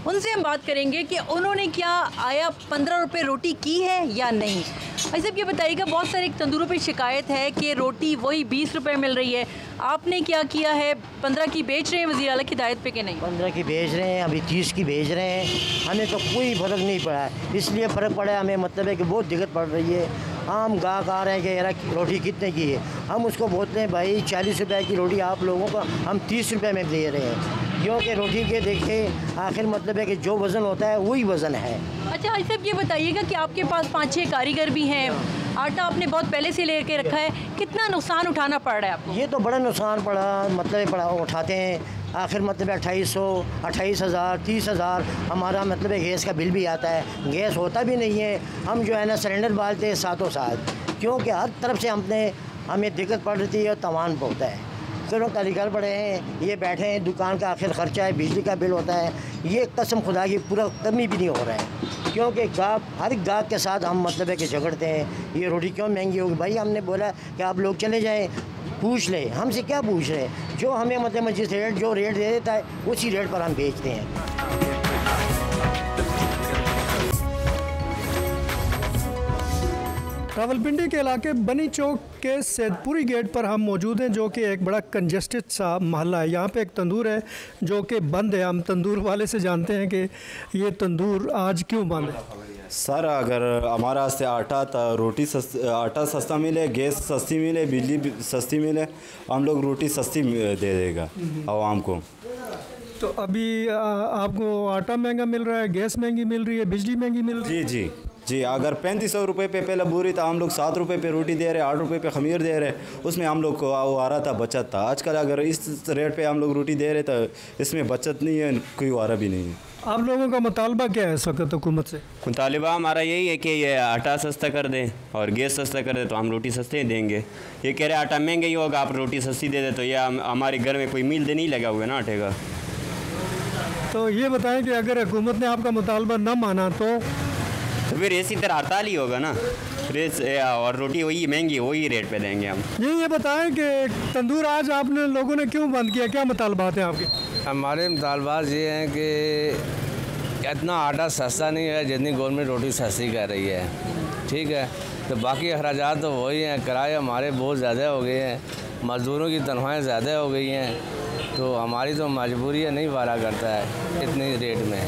उनसे हम बात करेंगे कि उन्होंने क्या आया 15 रुपये रोटी की है या नहीं। भाई साहब ये बताइएगा, बहुत सारे तंदूरों पे शिकायत है कि रोटी वही 20 रुपये मिल रही है, आपने क्या किया है? 15 की बेच रहे हैं वज़ीर आला की हिदायत पे कि नहीं? 15 की बेच रहे हैं, अभी 30 की बेच रहे हैं। हमें तो कोई फ़र्क नहीं पड़ा है, इसलिए फ़र्क पड़ा है हमें, मतलब है कि बहुत दिक्कत पड़ रही है। आम गाहक आ रहे हैं कि यार रोटी कितने की है, हम उसको बोलते हैं भाई 40 रुपए की रोटी आप लोगों को हम 30 रुपए में दे रहे हैं, क्योंकि रोटी के देखें आखिर मतलब है कि जो वज़न होता है वही वज़न है। अच्छा हाजी साहब ये बताइएगा कि आपके पास 5-6 कारीगर भी हैं, आटा आपने बहुत पहले से लेके रखा है, कितना नुकसान उठाना पड़ रहा है आपको? ये तो बड़ा नुकसान पड़ा, मतलब पड़ा उठाते हैं आखिर मतलब 2800, 28,000, 30,000 हमारा मतलब गैस का बिल भी आता है। गैस होता भी नहीं है, हम जो है ना सिलेंडर बालते हैं साथों साथ, क्योंकि हर तरफ से हमें दिक्कत पड़ रही है और तवान पड़ता है। फिर कारीगर पड़े हैं, ये बैठे हैं, दुकान का आखिर ख़र्चा है, बिजली का बिल होता है, ये कसम खुदा की पूरा कमी भी नहीं हो रहा है, क्योंकि गाहक हर गाहक के साथ हम मतलब है कि झगड़ते हैं, ये रोटी क्यों महंगी होगी। भाई हमने बोला कि आप लोग चले जाएं, पूछ ले, हमसे क्या पूछ रहे हैं, जो हमें मतलब जिस रेट जो रेट दे देता है उसी रेट पर हम बेचते हैं। रावलपिंडी के इलाके बनी चौक के सैदपुरी गेट पर हम मौजूद हैं, जो कि एक बड़ा कंजस्टेड सा मोहल्ला है। यहाँ पे एक तंदूर है जो कि बंद है। हम तंदूर वाले से जानते हैं कि ये तंदूर आज क्यों बंद है। सर अगर हमारा से आटा आटा सस्ता मिले, गैस सस्ती मिले, बिजली सस्ती मिले, हम लोग रोटी सस्ती दे देगा आवाम को। तो अभी आपको आटा महंगा मिल रहा है, गैस महंगी मिल रही है, बिजली महंगी मिल रही है। जी जी जी, अगर 3500 रुपये पे पहले पूरी था, हम लोग 7 रुपये पे रोटी दे रहे, 8 रुपये पे खमीर दे रहे, उसमें हम लोग को आ रहा था, बचत था। आजकल अगर इस रेट पे हम लोग रोटी दे रहे तो इसमें बचत नहीं है, कोई वारा भी नहीं है। आप लोगों का मुतालबा क्या है इस वक्त हुकूमत से? मुतालबा हमारा यही है कि ये आटा सस्ता कर दें और गैस सस्ता कर दें तो हम रोटी सस्ते देंगे। ये कह रहे आटा महंगा ही होगा, आप रोटी सस्ती दे दें, तो ये हमारे घर में कोई मील दे नहीं लगा हुआ है ना आटे का। तो ये बताएं कि अगर हुकूमत ने आपका मुतालबा न माना तो फिर इसी तरह हड़ताल ही होगा ना, और रोटी वही महंगी वही रेट पे देंगे हम। ये बताएं कि तंदूर आज आपने लोगों ने क्यों बंद किया, क्या मुतालबात हैं आपके? हमारे मुतालबात ये हैं कि इतना आटा सस्ता नहीं है जितनी गवर्नमेंट रोटी सस्ती कर रही है, ठीक है। तो बाकी अखराजात तो वही हैं, किराए हमारे बहुत ज़्यादा हो गए हैं, मज़दूरों की तनख्वाहें ज़्यादा हो गई हैं, तो हमारी तो मजबूरी है, नहीं वारा करता है इतने रेट में,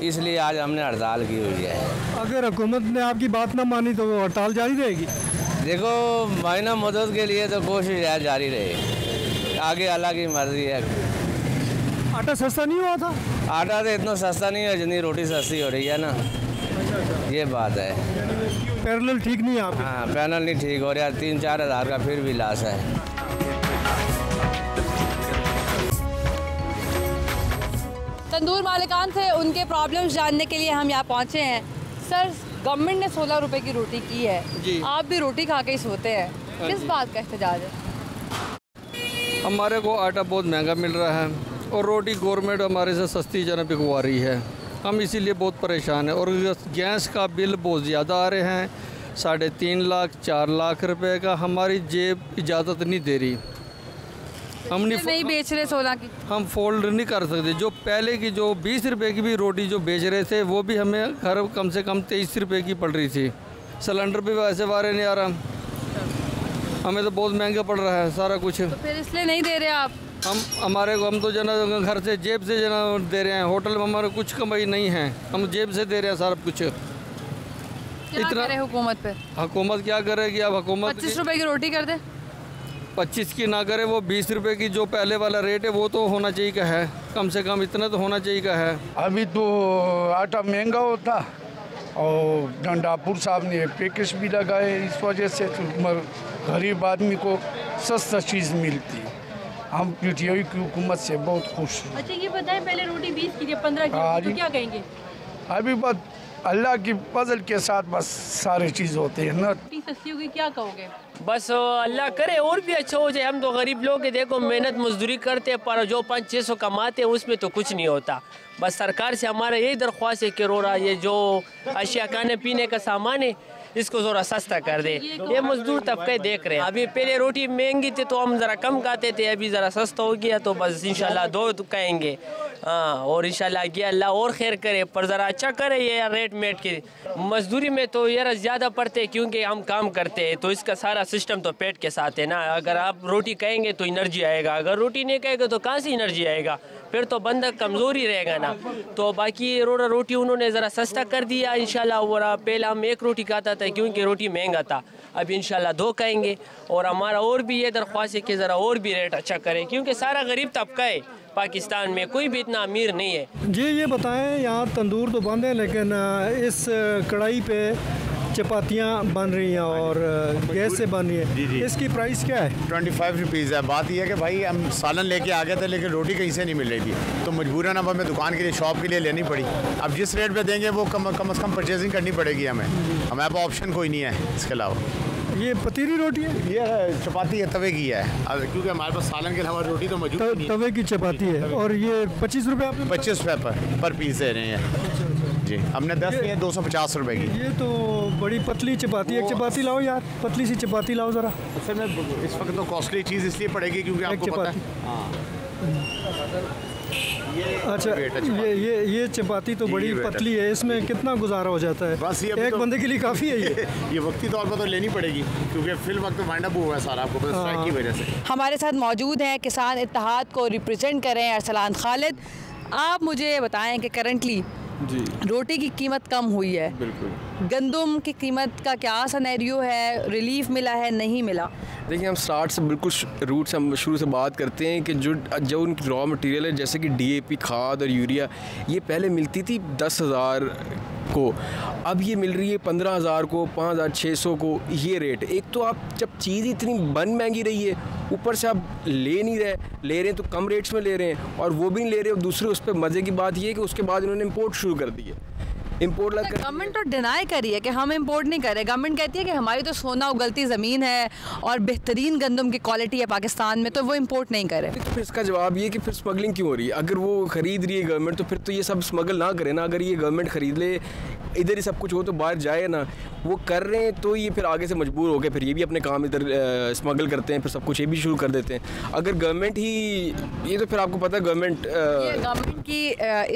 इसलिए आज हमने हड़ताल की हुई है। अगर हुकूमत ने आपकी बात ना मानी तो हड़ताल जारी रहेगी? देखो महीना मदद के लिए तो कोशिश है जारी रहे, आगे अल्लाह की मर्जी है। आटा सस्ता नहीं हुआ था? आटा तो इतना सस्ता नहीं है जितनी रोटी सस्ती हो रही है ना, ये बात है। पैरेलल ठीक नहीं है आप? हाँ पैरेलल नहीं ठीक हो रहा, 3-4 हज़ार का फिर भी लॉस है। तंदूर मालिकान थे, उनके प्रॉब्लम्स जानने के लिए हम यहाँ पहुँचे हैं। सर, गवर्नमेंट ने 16 रुपए की रोटी की है जी। आप भी रोटी खा के ही सोते हैं, किस बात का एहतजाज है? हमारे को आटा बहुत महंगा मिल रहा है और रोटी गवर्नमेंट हमारे से सस्ती जना बिकवा रही है, हम इसीलिए बहुत परेशान हैं। और गैस का बिल बहुत ज़्यादा आ रहे हैं, 3.5 लाख 4 लाख रुपए का, हमारी जेब इजाज़त नहीं दे रही। हम नहीं बेच रहे 16 की, हम फोल्ड नहीं कर सकते। जो पहले की जो 20 रुपए की भी रोटी जो बेच रहे थे वो भी हमें घर कम से कम 23 रुपए की पड़ रही थी। सिलेंडर भी वैसे वारे नहीं आ रहा, हमें तो बहुत महंगा पड़ रहा है सारा कुछ। तो फिर इसलिए नहीं दे रहे आप? हम तो जना घर से जेब से जना दे रहे हैं, होटल में हमारे कुछ कमाई नहीं है, हम जेब से दे रहे हैं सारा कुछ। इतना हुकूमत पे, हुकूमत क्या करेगी? अब हुकूमत 25 रुपए की रोटी कर दे, 25 की ना करे, वो 20 रुपए की जो पहले वाला रेट है वो तो होना चाहिए का है, कम से कम इतना तो होना चाहिए का है। अभी तो आटा महंगा होता और डंडापुर साहब ने पैकेज भी लगाए, इस वजह से तो गरीब आदमी को सस्ता चीज़ मिलती है। हम पीटीआई की हुकूमत से बहुत खुश हैं। अच्छा ये बताएं, पहले रोटी 20 की थी 15 की, तो क्या कहेंगे? अभी बस अल्लाह की फजल के साथ बस सारे चीज़ होते हैं ना। रोटी सस्ती होगी, क्या कहोगे? बस अल्लाह करे और भी अच्छा हो जाए। हम तो गरीब लोग हैं, देखो मेहनत मजदूरी करते हैं पर जो 500-600 कमाते हैं उसमें तो कुछ नहीं होता। बस सरकार से हमारा यही दरख्वास्त है कि रोरा ये जो अशिया खाने पीने का सामान है इसको ज़रा सस्ता कर दे। ये मजदूर तबके देख रहे हैं। अभी पहले रोटी महंगी थी तो हम ज़रा कम खाते थे, अभी ज़रा सस्ता हो गया तो बस इंशाल्लाह 2 कहेंगे। हाँ, और इंशाल्लाह ये अल्लाह और खैर करे, पर ज़रा अच्छा करे ये रेट मेट की। मजदूरी में तो यार ज़्यादा पड़ते हैं क्योंकि हम काम करते हैं तो इसका सारा सिस्टम तो पेट के साथ है ना। अगर आप रोटी कहेंगे तो एनर्जी आएगा, अगर रोटी नहीं कहेंगे तो कहाँ से एनर्जी आएगा, फिर तो बंदा कमज़ोर ही रहेगा ना। तो बाकी रोटी उन्होंने ज़रा सस्ता कर दिया इंशाल्लाह। और पहले हम 1 रोटी खाता था क्योंकि रोटी महंगा था, अब इंशाल्लाह 2 कहेंगे। और हमारा और भी ये दरख्वास्त है कि ज़रा और भी रेट अच्छा करें क्योंकि सारा गरीब तबका है पाकिस्तान में, कोई भी इतना अमीर नहीं है। जी ये बताएं, यहाँ तंदूर तो बंद है लेकिन इस कढ़ाई पे चपातियाँ बन रही हैं और गैस से बन रही है। जी जी। इसकी प्राइस क्या है? 25 रुपीज़ है। बात यह है कि भाई हम सालन लेके आ गए थे लेकिन रोटी कहीं से नहीं मिल रही थी, तो मजबूरन अब हमें दुकान के लिए शॉप के लिए लेनी पड़ी। अब जिस रेट पे देंगे वो कम से कम परचेजिंग करनी पड़ेगी हमें, हमारे पास ऑप्शन कोई नहीं है इसके अलावा। ये पतीली रोटी है? ये चपाती है, तवे की है, क्योंकि हमारे पास सालन के अलावा रोटी तो मौजूद नहीं है। तवे की चपाती है। और ये 25 रुपये? 25 रुपये पर पीस दे रहे हैं जी। हमने 10 की है 250 रुपये की। ये तो बड़ी पतली चपाती है। एक चपाती लाओ यार, पतली सी चपाती लाओ ज़रा। असल में इस वक्त तो कॉस्टली चीज़ इसलिए पड़ेगी क्योंकि आपको पता है। अच्छा, ये चपाती तो बड़ी पतली है, इसमें कितना गुजारा हो जाता है? बस ये एक तो बंदे के लिए काफ़ी है ये वक्ती तौर पर तो लेनी पड़ेगी क्योंकि फिल वक्त वाइंड अप हुआ है सारा, आपको स्ट्राइक की वजह से। हमारे साथ मौजूद हैं किसान इत्तेहाद को रिप्रेजेंट कर रहे हैं अरसलान खालिद। आप मुझे बताएं कि करंटली जी रोटी की कीमत कम हुई है, बिल्कुल गंदम की कीमत का क्या सिनेरियो है, रिलीफ मिला है नहीं मिला? देखिए, हम स्टार्ट से बिल्कुल रूट से हम शुरू से बात करते हैं कि जो उनकी रॉ मटेरियल है जैसे कि DAP खाद और यूरिया, ये पहले मिलती थी 10,000 को, अब ये मिल रही है 15,000 को, 5,600 को। ये रेट, एक तो आप जब चीज़ इतनी बन महंगी रही है, ऊपर से आप ले नहीं रहे, ले रहे हैं तो कम रेट्स में ले रहे हैं, और वो भी नहीं ले रहे। और दूसरे उस पर मज़े की बात ये है कि उसके बाद इन्होंने इम्पोर्ट शुरू कर दी है। इम्पोर्ट गवर्नमेंट तो डिनाई करी है कि हम इम्पोर्ट नहीं कर रहे। गवर्नमेंट कहती है कि हमारी तो सोना उगलती ज़मीन है और बेहतरीन गंदम की क्वालिटी है पाकिस्तान में, तो वो इम्पोर्ट नहीं करे। तो फिर इसका जवाब ये कि फिर स्मगलिंग क्यों हो रही है? अगर वो ख़रीद रही है गवर्नमेंट, तो फिर तो ये सब स्मगल ना करे ना। अगर ये गवर्नमेंट ख़रीद ले, इधर ही सब कुछ हो तो बाहर जाए ना। वो कर रहे हैं तो ये फिर आगे से मजबूर हो गए, फिर ये भी अपने काम इधर स्मगल करते हैं, फिर सब कुछ ये भी शुरू कर देते हैं। अगर गवर्नमेंट ही ये, तो फिर आपको पता है गवर्नमेंट की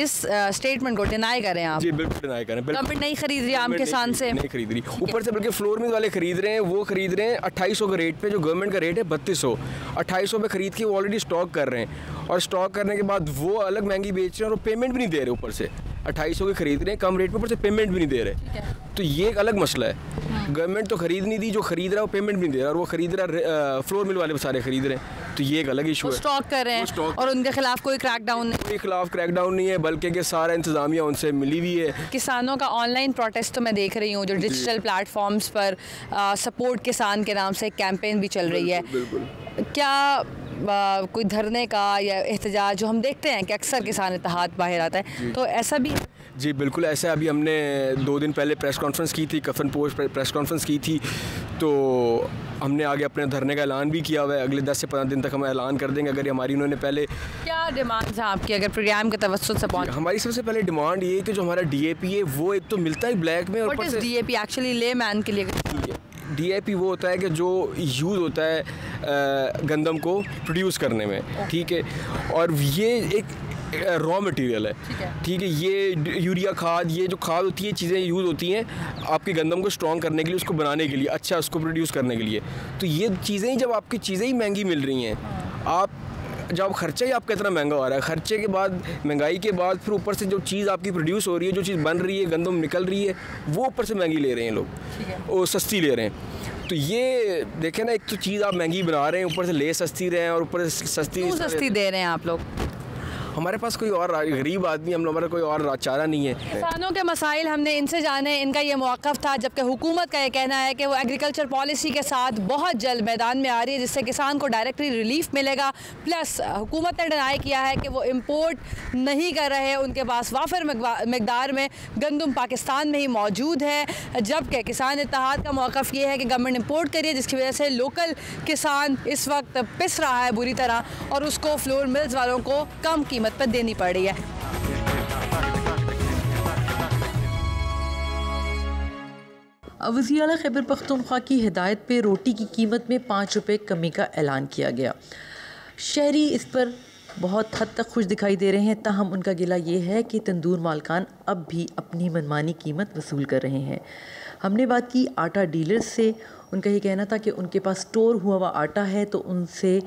इस स्टेटमेंट को डिनाई करें आप? जी बिल्कुल डिनाई करें। गवर्नमेंट नहीं खरीद रही आम किसान से? नहीं खरीद रही, ऊपर से बल्कि फ्लोर मिल वाले खरीद रहे हैं। वो खरीद रहे हैं 2800 के रेट पे, जो गवर्नमेंट का रेट है 3200। 2800 पे खरीद के वो ऑलरेडी स्टॉक कर रहे हैं, और स्टॉक करने के बाद वो अलग महंगी बेच रहे हैं और पेमेंट भी नहीं दे रहे। ऊपर से 2800 के खरीद रहे हैं कम रेट पे, ऊपर से पेमेंट भी नहीं दे रहे। तो ये एक अलग मसला है। गवर्नमेंट तो खरीद नहीं दी, जो खरीद रहा है वो पेमेंट भी नहीं दे रहा, और वो खरीद रहा है फ्लोर मिल वाले सारे खरीद रहे हैं। तो ये एक अलग इशू है। स्टॉक कर रहे हैं और उनके खिलाफ कोई क्रैकडाउन नहीं? उनके खिलाफ क्रैकडाउन नहीं है, बल्कि कि सारा इंतजामिया उनसे मिली हुई है। किसानों का ऑनलाइन प्रोटेस्ट तो मैं देख रही हूँ, जो डिजिटल प्लेटफॉर्म्स पर सपोर्ट किसान के नाम से एक कैंपेन भी चल रही है। क्या कोई धरने का या एहतजाज जो हम देखते हैं कि अक्सर किसान इत्तेहाद बाहर आता है, तो ऐसा भी? जी बिल्कुल ऐसा। अभी हमने 2 दिन पहले प्रेस कॉन्फ्रेंस की थी, कफन पोस्ट प्रेस कॉन्फ्रेंस की थी, तो हमने आगे अपने धरने का ऐलान भी किया हुआ है। अगले 10 से 15 दिन तक हम ऐलान कर देंगे। अगर हमारी उन्होंने पहले क्या डिमांड्स हैं आपकी, अगर प्रोग्राम के तवज्जुह से पहुँच? हमारी सबसे पहले डिमांड ये है कि जो हमारा DAP है वो एक तो मिलता है ब्लैक में, और what is DAP actually layman के लिए? DAP वो होता है कि जो यूज़ होता है गंदम को प्रोड्यूस करने में, ठीक है, और ये एक रॉ मटेरियल है, ठीक है। ये यूरिया खाद, ये जो खाद होती है, चीज़ें यूज़ होती हैं आपके गंदम को स्ट्रॉन्ग करने के लिए, उसको बनाने के लिए, अच्छा उसको प्रोड्यूस करने के लिए। तो ये चीज़ें ही, जब आपकी चीज़ें ही महंगी मिल रही हैं, आप जब खर्चा ही आपका इतना महंगा हो रहा है, खर्चे के बाद, महंगाई के बाद, फिर ऊपर से जो चीज़ आपकी प्रोड्यूस हो रही है, जो चीज़ बन रही है, गंदम निकल रही है, वो ऊपर से महंगी ले रहे हैं लोग, और सस्ती ले रहे हैं। तो ये देखें ना, एक तो चीज़ आप महंगी बना रहे हैं, ऊपर से ले सस्ती रहे हैं, और ऊपर से सस्ती दे रहे हैं आप लोग। हमारे पास कोई और गरीब आदमी, हम हमारा कोई और चारा नहीं है। किसानों के मसाइल हमने इनसे जाने, इनका ये मौक़िफ़ था, जबकि हुकूमत का ये कहना है कि वो एग्रीकल्चर पॉलिसी के साथ बहुत जल्द मैदान में आ रही है, जिससे किसान को डायरेक्टली रिलीफ मिलेगा। प्लस हुकूमत ने डिनाई किया है कि वो इम्पोर्ट नहीं कर रहे, उनके पास वाफिर मकदार में गंदम पाकिस्तान में ही मौजूद है। जबकि किसान इत्तेहाद का मौक़िफ़ ये है कि गवर्नमेंट इम्पोर्ट करिए, जिसकी वजह से लोकल किसान इस वक्त पिस रहा है बुरी तरह, और उसको फ्लोर मिल्स वालों को कम कीमत पर देनी पड़ रही है। वज़ीर आला खैबर पख्तूनख्वा की हिदायत पे रोटी की कीमत में 5 रुपये कमी का ऐलान किया गया। शहरी इस पर बहुत हद तक खुश दिखाई दे रहे हैं, ताहम उनका गिला ये है कि तंदूर मालकान अब भी अपनी मनमानी कीमत वसूल कर रहे हैं। हमने बात की आटा डीलर्स से, उनका ये कहना था कि उनके पास स्टोर हुआ हुआ आटा है, तो उनसे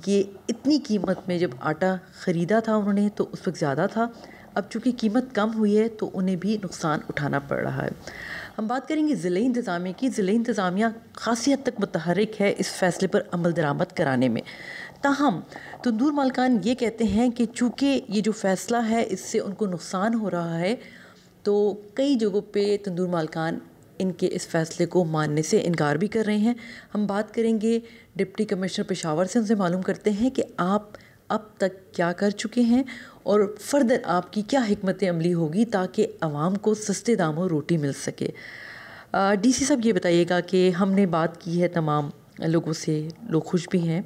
ये इतनी कीमत में जब आटा ख़रीदा था उन्होंने तो उस वक्त ज़्यादा था, अब चूँकि कीमत कम हुई है तो उन्हें भी नुकसान उठाना पड़ रहा है। हम बात करेंगे ज़िले इंतज़ामिया की। ज़िले इंतज़ामिया ख़ासी हद तक मुतहर्रिक है इस फ़ैसले पर अमल दरामद कराने में, ताहम तंदूर मालकान ये कहते हैं कि चूँकि ये जो फ़ैसला है इससे उनको नुकसान हो रहा है, तो कई जगहों पे तंदूर मालकान इनके इस फ़ैसले को मानने से इनकार भी कर रहे हैं। हम बात करेंगे डिप्टी कमिश्नर पेशावर से, उनसे मालूम करते हैं कि आप अब तक क्या कर चुके हैं और फ़र्दर आपकी क्या हिकमत अमली होगी ताकि आवाम को सस्ते दामों रोटी मिल सके। DC साहब ये बताइएगा कि हमने बात की है तमाम लोगों से, लोग खुश भी हैं,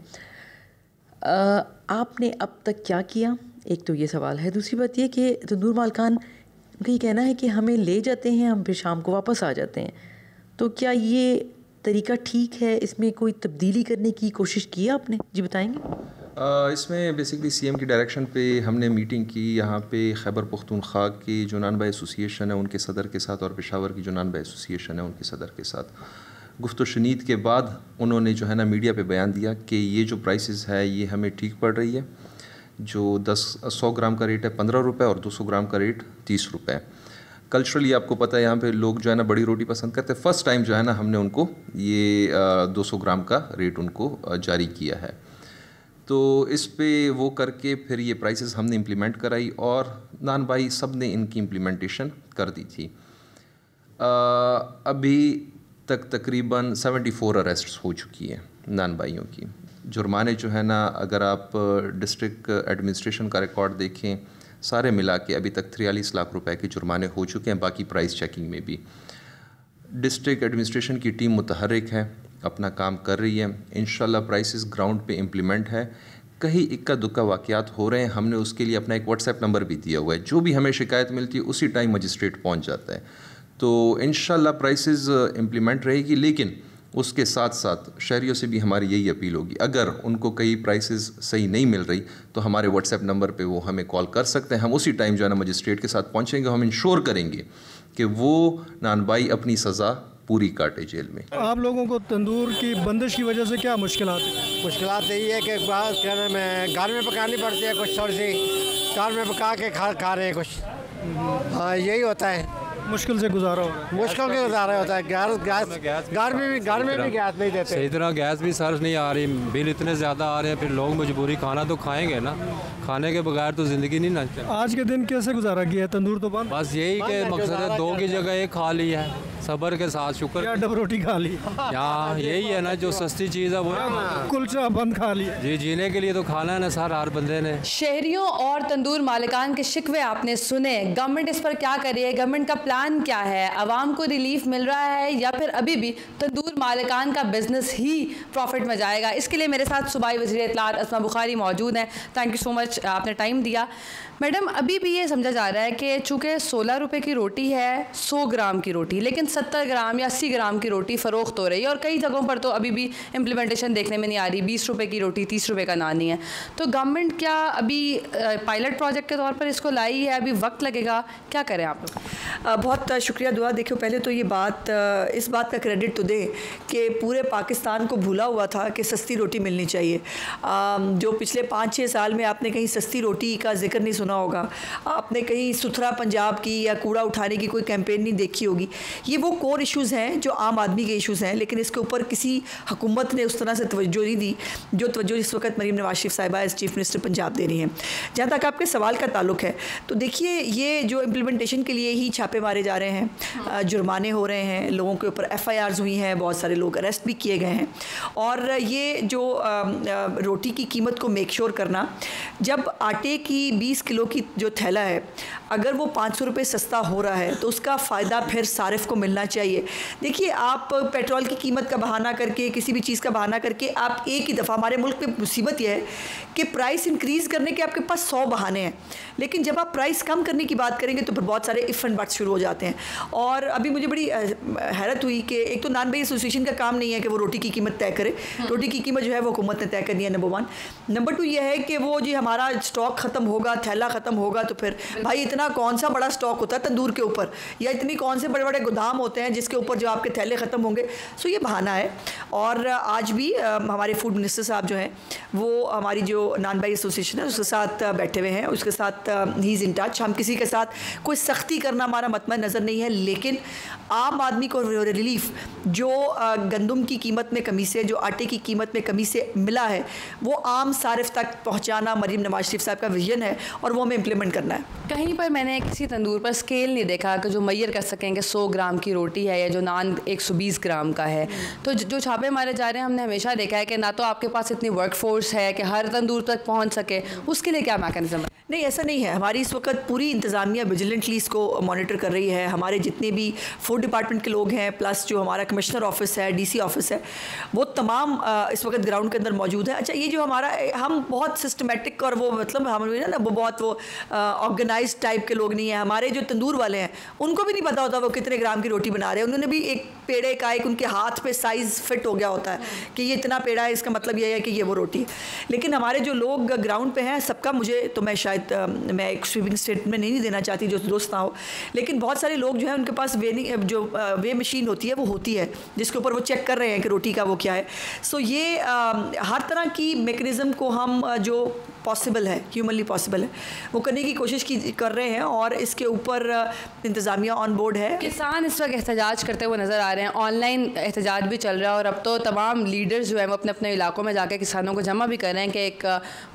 आपने अब तक क्या किया? एक तो ये सवाल है। दूसरी बात ये कि तंदूर मालकान उनका ये कहना है कि हमें ले जाते हैं, हम फिर शाम को वापस आ जाते हैं, तो क्या ये तरीका ठीक है? इसमें कोई तब्दीली करने की कोशिश की है आपने? जी बताएंगे। इसमें बेसिकली CM की डायरेक्शन पे हमने मीटिंग की, यहाँ पे खैबर पख्तूनख्वा की जो नानबा एसोसिएशन है उनके सदर के साथ, और पेशावर की जो नानबा एसोसिएशन है उनके सदर के साथ गुफ्तो शनीद के बाद उन्होंने जो है ना मीडिया पे बयान दिया कि ये जो प्राइसेस है ये हमें ठीक पड़ रही है। जो 100 ग्राम का रेट है 15 रुपये और 200 ग्राम का रेट 30 रुपये। कल्चरली आपको पता है यहाँ पे लोग जो है ना बड़ी रोटी पसंद करते हैं। फ़र्स्ट टाइम जो है ना हमने उनको ये 200 ग्राम का रेट उनको जारी किया है। तो इस पे वो करके फिर ये प्राइसेस हमने इम्प्लीमेंट कराई और नान भाई सब ने इनकी इम्प्लीमेंटेशन कर दी थी। अभी तक तकरीबन 74 अरेस्ट्स हो चुकी है नान भाइयों की। जुर्माने जो है ना, अगर आप डिस्ट्रिक्ट एडमिनिस्ट्रेशन का रिकॉर्ड देखें, सारे मिला के अभी तक 43 लाख रुपए के जुर्माने हो चुके हैं। बाकी प्राइस चेकिंग में भी डिस्ट्रिक्ट एडमिनिस्ट्रेशन की टीम मुतहर्रिक है, अपना काम कर रही है। इंशाल्लाह प्राइसेस ग्राउंड पे इम्प्लीमेंट है। कहीं इक्का दुक्का वाक़यात हो रहे हैं, हमने उसके लिए अपना एक व्हाट्सएप नंबर भी दिया हुआ है। जो भी हमें शिकायत मिलती है उसी टाइम मजिस्ट्रेट पहुंच जाता है। तो इंशाल्लाह प्राइसेस इम्प्लीमेंट रहेगी, लेकिन उसके साथ साथ शहरियों से भी हमारी यही अपील होगी, अगर उनको कई प्राइसेस सही नहीं मिल रही तो हमारे व्हाट्सएप नंबर पे वो हमें कॉल कर सकते हैं। हम उसी टाइम जो है ना मजिस्ट्रेट के साथ पहुंचेंगे। हम इंश्योर करेंगे कि वो नान भाई अपनी सज़ा पूरी काटे जेल में। आप लोगों को तंदूर की बंदिश की वजह से क्या मुश्किलात है? मुश्किलात यही है कि बात क्या नाम है, घर में पकानी पड़ती है कुछ थोड़ी सी, घर में पका के खा रहे हैं कुछ। हाँ, यही होता है, मुश्किल से गुजारा हो रहा है। मुश्किल से गुजारा होता है। गैस घर में भी गैस नहीं देते, सही तरह गैस भी सर्व नहीं आ रही, बिल इतने ज़्यादा आ रहे हैं, फिर लोग मजबूरी खाना तो खाएंगे ना, खाने के बगैर तो ज़िंदगी नहीं ना। आज के दिन कैसे गुजारा किया है? तंदूर तो बंद, बस यही कि मकसद है 2 की जगह 1 खा ली है, सब्र के साथ, शुक्र। या डब रोटी खा ली, यहाँ यही है ना, जो सस्ती चीज़ है वो कुलचा बंद खा लिया। जी, जीने के लिए तो खाना है ना सर हर बंदे ने। शहरियों और तंदूर मालिकान के शिकवे आपने सुने। गवर्नमेंट इस पर क्या कर रही है, गवर्नमेंट का प्लान क्या है, आवाम को रिलीफ मिल रहा है या फिर अभी भी तंदूर मालिकान का बिजनेस ही प्रॉफिट में जाएगा? इसके लिए मेरे साथ सूबाई वज़ीर इत्तलात अस्मा बुखारी मौजूद हैं। थैंक यू सो मच, आपने टाइम दिया। मैडम, अभी भी ये समझा जा रहा है कि चूँकि 16 रुपये की रोटी है, 100 ग्राम की रोटी, लेकिन 70 ग्राम या 80 ग्राम की रोटी फ़रोख्त हो रही है और कई जगहों पर तो अभी भी इम्प्लीमेंटेशन देखने में नहीं आ रही। 20 रुपये की रोटी 30 रुपये का नान ही है। तो गवर्नमेंट क्या अभी पायलट प्रोजेक्ट के तौर पर इसको लाई है, अभी वक्त लगेगा, क्या करें आप लोग? बहुत शुक्रिया दुआ। देखियो, पहले तो ये बात, इस बात का क्रेडिट तो दें कि पूरे पाकिस्तान को भूला हुआ था कि सस्ती रोटी मिलनी चाहिए। जो पिछले 5-6 साल में आपने कहीं सस्ती रोटी का जिक्र नहीं सुना होगा, आपने कहीं सुथरा पंजाब की या कूड़ा उठाने की कोई कैंपेन नहीं देखी होगी। ये वो कोर इश्यूज़ हैं जो आम आदमी के इश्यूज़ हैं, लेकिन इसके ऊपर किसी हुकूमत ने उस तरह से तवज्जो नहीं दी जो तवज्जो इस वक्त मरीम नवाज शरीफ साहिबा एज चीफ मिनिस्टर पंजाब दे रही हैं। जहाँ तक आपके सवाल का ताल्लुक है, तो देखिए, ये जो इम्प्लीमेंटेशन के लिए ही छापे मारे जा रहे हैं, जुर्माने हो रहे हैं, लोगों के ऊपर FIRs हुई हैं, बहुत सारे लोग अरेस्ट भी किए गए हैं। और ये जो रोटी की कीमत को मेक श्योर करना, जब आटे की 20 किलो की जो थैला है, अगर वो 500 रुपये सस्ता हो रहा है तो उसका फ़ायदा फिर सारिफ को मिलना चाहिए। देखिए, आप पेट्रोल की कीमत का बहाना करके, किसी भी चीज़ का बहाना करके, आप एक ही दफ़ा, हमारे मुल्क में मुसीबत यह है कि प्राइस इंक्रीज़ करने के आपके पास 100 बहाने हैं, लेकिन जब आप प्राइस कम करने की बात करेंगे तो फिर बहुत सारे इफ़ एंड बट्स शुरू हो जाते हैं। और अभी मुझे बड़ी हैरत हुई कि एक तो नान भाई एसोसिएशन का काम नहीं है कि वो रोटी की कीमत तय करे, रोटी की कीमत जो है वो हुकूमत ने तय करनी है, नंबर 1। नंबर 2 ये है कि वो जी हमारा स्टॉक ख़त्म होगा, थैला ख़त्म होगा, तो फिर भाई इतना कौन सा बड़ा स्टॉक होता है तंदूर के ऊपर, या इतनी कौन से बड़े बड़े गोदाम होते हैं जिसके ऊपर जो आपके थैले ख़त्म होंगे? सो ये बहाना है। और आज भी हमारे फूड मिनिस्टर साहब जो हैं वो हमारी जो नान भाई एसोसिएशन है उसके साथ बैठे हुए हैं, उसके साथ ही इज़ इन टच। हम किसी के साथ कोई सख्ती करना हमारा मतमद नज़र नहीं है, लेकिन आम आदमी को रिलीफ जो गंदम की कीमत में कमी से, जो आटे की कीमत में कमी से मिला है, वो आम सारिफ तक पहुँचाना मरीम नवाज शरीफ साहब का विजन है और वो हमें इम्प्लीमेंट करना है। कहीं पर मैंने किसी तंदूर पर स्केल नहीं देखा कि जो मैयर कर सकें कि 100 ग्राम की रोटी है या जो नान 120 ग्राम का है। तो जो छापे मारे जा रहे हैं, हमने हमेशा देखा है कि ना तो आपके पास इतनी वर्क फोर्स है कि हर तंदूर तक पहुंच सके, उसके लिए क्या मैकेनिज्म है? नहीं, ऐसा नहीं है। हमारी इस वक्त पूरी इंतज़ामिया विजिलेंटली इसको मॉनिटर कर रही है। हमारे जितने भी फूड डिपार्टमेंट के लोग हैं, प्लस जो हमारा कमिश्नर ऑफिस है, DC ऑफिस है, वो तमाम इस वक्त ग्राउंड के अंदर मौजूद है। अच्छा, ये जो हमारा, हम बहुत सिस्टमेटिक और वो मतलब हम ना वो बहुत वो ऑर्गेनाइज टाइप के लोग नहीं हैं। हमारे जो तंदूर वाले हैं उनको भी नहीं पता होता वो कितने ग्राम की रोटी बना रहे हैं। उन्होंने भी एक पेड़े का एक उनके हाथ पे साइज़ फिट हो गया होता है कि ये इतना पेड़ा है, इसका मतलब ये है कि ये वो रोटी है। लेकिन हमारे जो लोग ग्राउंड पे हैं, सबका मुझे तो मैं शायद मैं एक स्वीपिंग स्टेटमेंट नहीं देना चाहती जो दुरुस्त ना हो, लेकिन बहुत सारे लोग जो हैं उनके पास वे मशीन होती है, वो होती है जिसके ऊपर वो चेक कर रहे हैं कि रोटी का वो क्या है। सो ये हर तरह की मेकनिज़म को हम जो पॉसिबल है, ह्यूमनली पॉसिबल है, वो करने की कोशिश कर रहे हैं और इसके ऊपर इंतज़ामिया ऑन बोर्ड है। किसान इस वक्त एहतजाज करते हुए नज़र आ रहे हैं, ऑनलाइन एहतजाज भी चल रहा है और अब तो तमाम लीडर्स जो हैं वो अपने अपने इलाकों में जाकर किसानों को जमा भी कर रहे हैं कि एक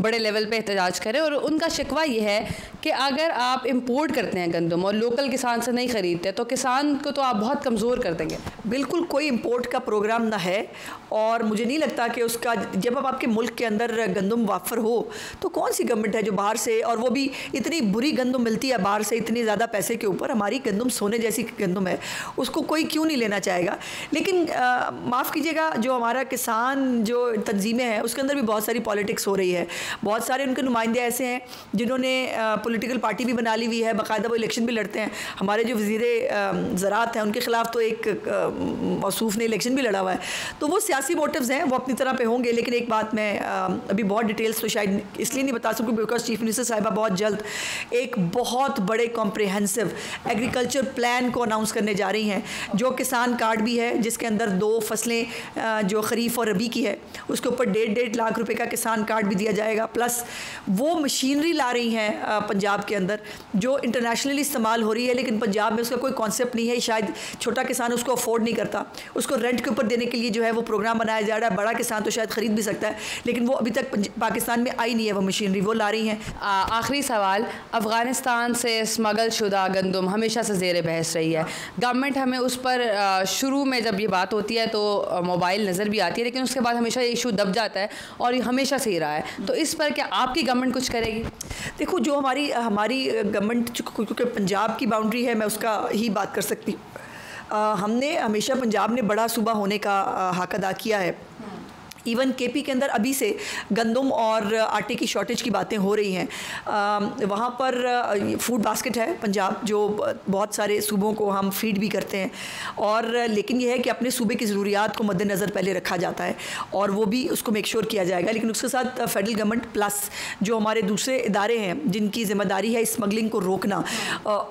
बड़े लेवल पे एहतजाज करें। और उनका शिकवा ये है कि अगर आप इंपोर्ट करते हैं गंदम और लोकल किसान से नहीं ख़रीदते तो किसान को तो आप बहुत कमज़ोर कर देंगे। बिल्कुल कोई इंपोर्ट का प्रोग्राम ना है और मुझे नहीं लगता कि उसका, जब अब आपके मुल्क के अंदर गंदम वाफर हो तो कौन सी गवर्नमेंट है जो बाहर से, और वो भी इतनी बुरी गंदम मिलती है बाहर से इतनी ज़्यादा पैसे के ऊपर, हमारी गंदम सोने जैसी गंदम है, उसको कोई क्यों नहीं लेना चाहेगा। लेकिन माफ़ कीजिएगा, जो हमारा किसान जो तंजीमें हैं उसके अंदर भी बहुत सारी पॉलिटिक्स हो रही है। बहुत सारे उनके नुमाइंदे ऐसे हैं जिन्होंने पॉलिटिकल पार्टी भी बना ली हुई है, बाकायदा वो इलेक्शन भी लड़ते हैं। हमारे जो वज़ीर ज़राअत हैं उनके ख़िलाफ़ तो एक मौसूफ़ ने इलेक्शन भी लड़ा हुआ है। तो वो सियासी मोटिव्स हैं, वो अपनी तरह पे होंगे। लेकिन एक बात मैं अभी बहुत डिटेल्स तो शायद इसलिए नहीं बता सकूँ बिकॉज चीफ मिनिस्टर साहिबा बहुत जल्द एक बहुत बड़े कॉम्प्रिहेंसिव एग्रीकल्चर प्लान को अनाउंस करने जा रही हैं, जो किसान कार्ड भी है जिसके अंदर 2 फसलें जो खरीफ और रबी की है उसके ऊपर 1.5 लाख रुपए का किसान कार्ड भी दिया जाएगा। प्लस वो मशीनरी ला रही हैं पंजाब के अंदर जो इंटरनेशनली इस्तेमाल हो रही है, लेकिन पंजाब में उसका कोई कॉन्सेप्ट नहीं है। शायद छोटा किसान उसको अफोर्ड नहीं करता, उसको रेंट के ऊपर देने के लिए जो है वो प्रोग्राम बनाया जा रहा है। बड़ा किसान तो शायद ख़रीद भी सकता है, लेकिन वो अभी तक पाकिस्तान में आई नहीं है वो मशीनरी, वो ला रही हैं। आखिरी सवाल, अफ़गानिस्तान से स्मगल शुदा गंदम हमेशा से ज़ेर बहस रही है। गवर्नमेंट हमें उस पर शुरू में जब ये बात होती है तो मोबाइल नज़र भी आती है, लेकिन उसके बाद हमेशा ये इशू दब जाता है और ये हमेशा से ही रहा है। तो इस पर क्या आपकी गवर्नमेंट कुछ करेगी? देखो, जो हमारी गवर्नमेंट, क्योंकि पंजाब की बाउंड्री है, मैं उसका ही बात कर सकती हूँ। हमने हमेशा, पंजाब ने बड़ा सूबा होने का हक अदा किया है। इवन केपी के अंदर अभी से गंदम और आटे की शॉर्टेज की बातें हो रही हैं। वहाँ पर फूड बास्केट है पंजाब, जो बहुत सारे सूबों को हम फीड भी करते हैं। और लेकिन यह है कि अपने सूबे की ज़रूरियात को मद्देनज़र पहले रखा जाता है और वो भी उसको मेक श्योर किया जाएगा। लेकिन उसके साथ फेडरल गवर्नमेंट प्लस जो हमारे दूसरे इदारे हैं जिनकी ज़िम्मेदारी है स्मगलिंग को रोकना,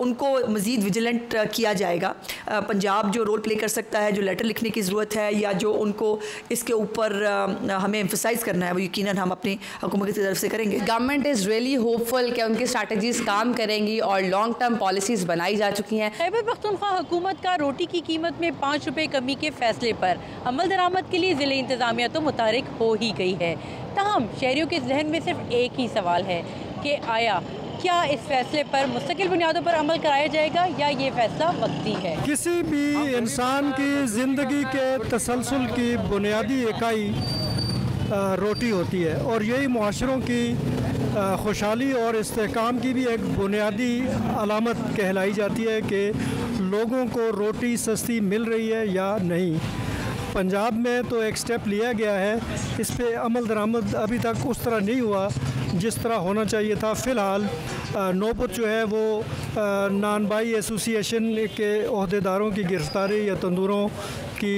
उनको मज़ीद विजिलेंट किया जाएगा। पंजाब जो रोल प्ले कर सकता है, जो लेटर लिखने की ज़रूरत है या जो उनको इसके ऊपर हमें एम्फसाइज़ करना है, वो यकीनन हम अपनी हुकूमत की तरफ से करेंगे। गवर्नमेंट इज़ रियली होपफुल कि उनकी स्ट्रैटेजीज़ काम करेंगी और लॉन्ग टर्म पॉलिसीज़ बनाई जा चुकी हैं। खैबर पख्तूनख्वा हुकूमत का रोटी की कीमत में 5 रुपये कमी के फैसले पर अमल दरामद के लिए ज़िले इंतज़ामिया तो मुतारिक हो ही गई है। ताहम शहरियों के जहन में सिर्फ एक ही सवाल है कि आया क्या इस फैसले पर मुस्तकिल बुनियादों पर अमल कराया जाएगा या ये फैसला वक्ती है। किसी भी इंसान की ज़िंदगी के तसलसल की बुनियादी इकाई रोटी होती है और यही मुआशरों की खुशहाली और इस्तेहकाम की भी एक बुनियादी अलामत कहलाई जाती है कि लोगों को रोटी सस्ती मिल रही है या नहीं। पंजाब में तो एक स्टेप लिया गया है, इस पे अमल दरामद अभी तक उस तरह नहीं हुआ जिस तरह होना चाहिए था। फ़िलहाल नौबत जो है वो नानबाई एसोसिएशन के अहदेदारों की गिरफ़्तारी या तंदूरों की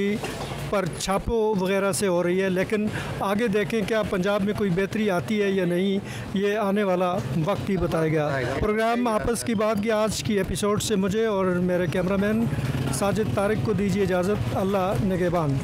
पर छापों वगैरह से हो रही है। लेकिन आगे देखें क्या पंजाब में कोई बेहतरी आती है या नहीं, ये आने वाला वक्त ही बताएगा। प्रोग्राम आपस की बात की आज की एपिसोड से मुझे और मेरे कैमरामैन साजिद तारिक को दीजिए इजाज़त। अल्लाह निगहबान।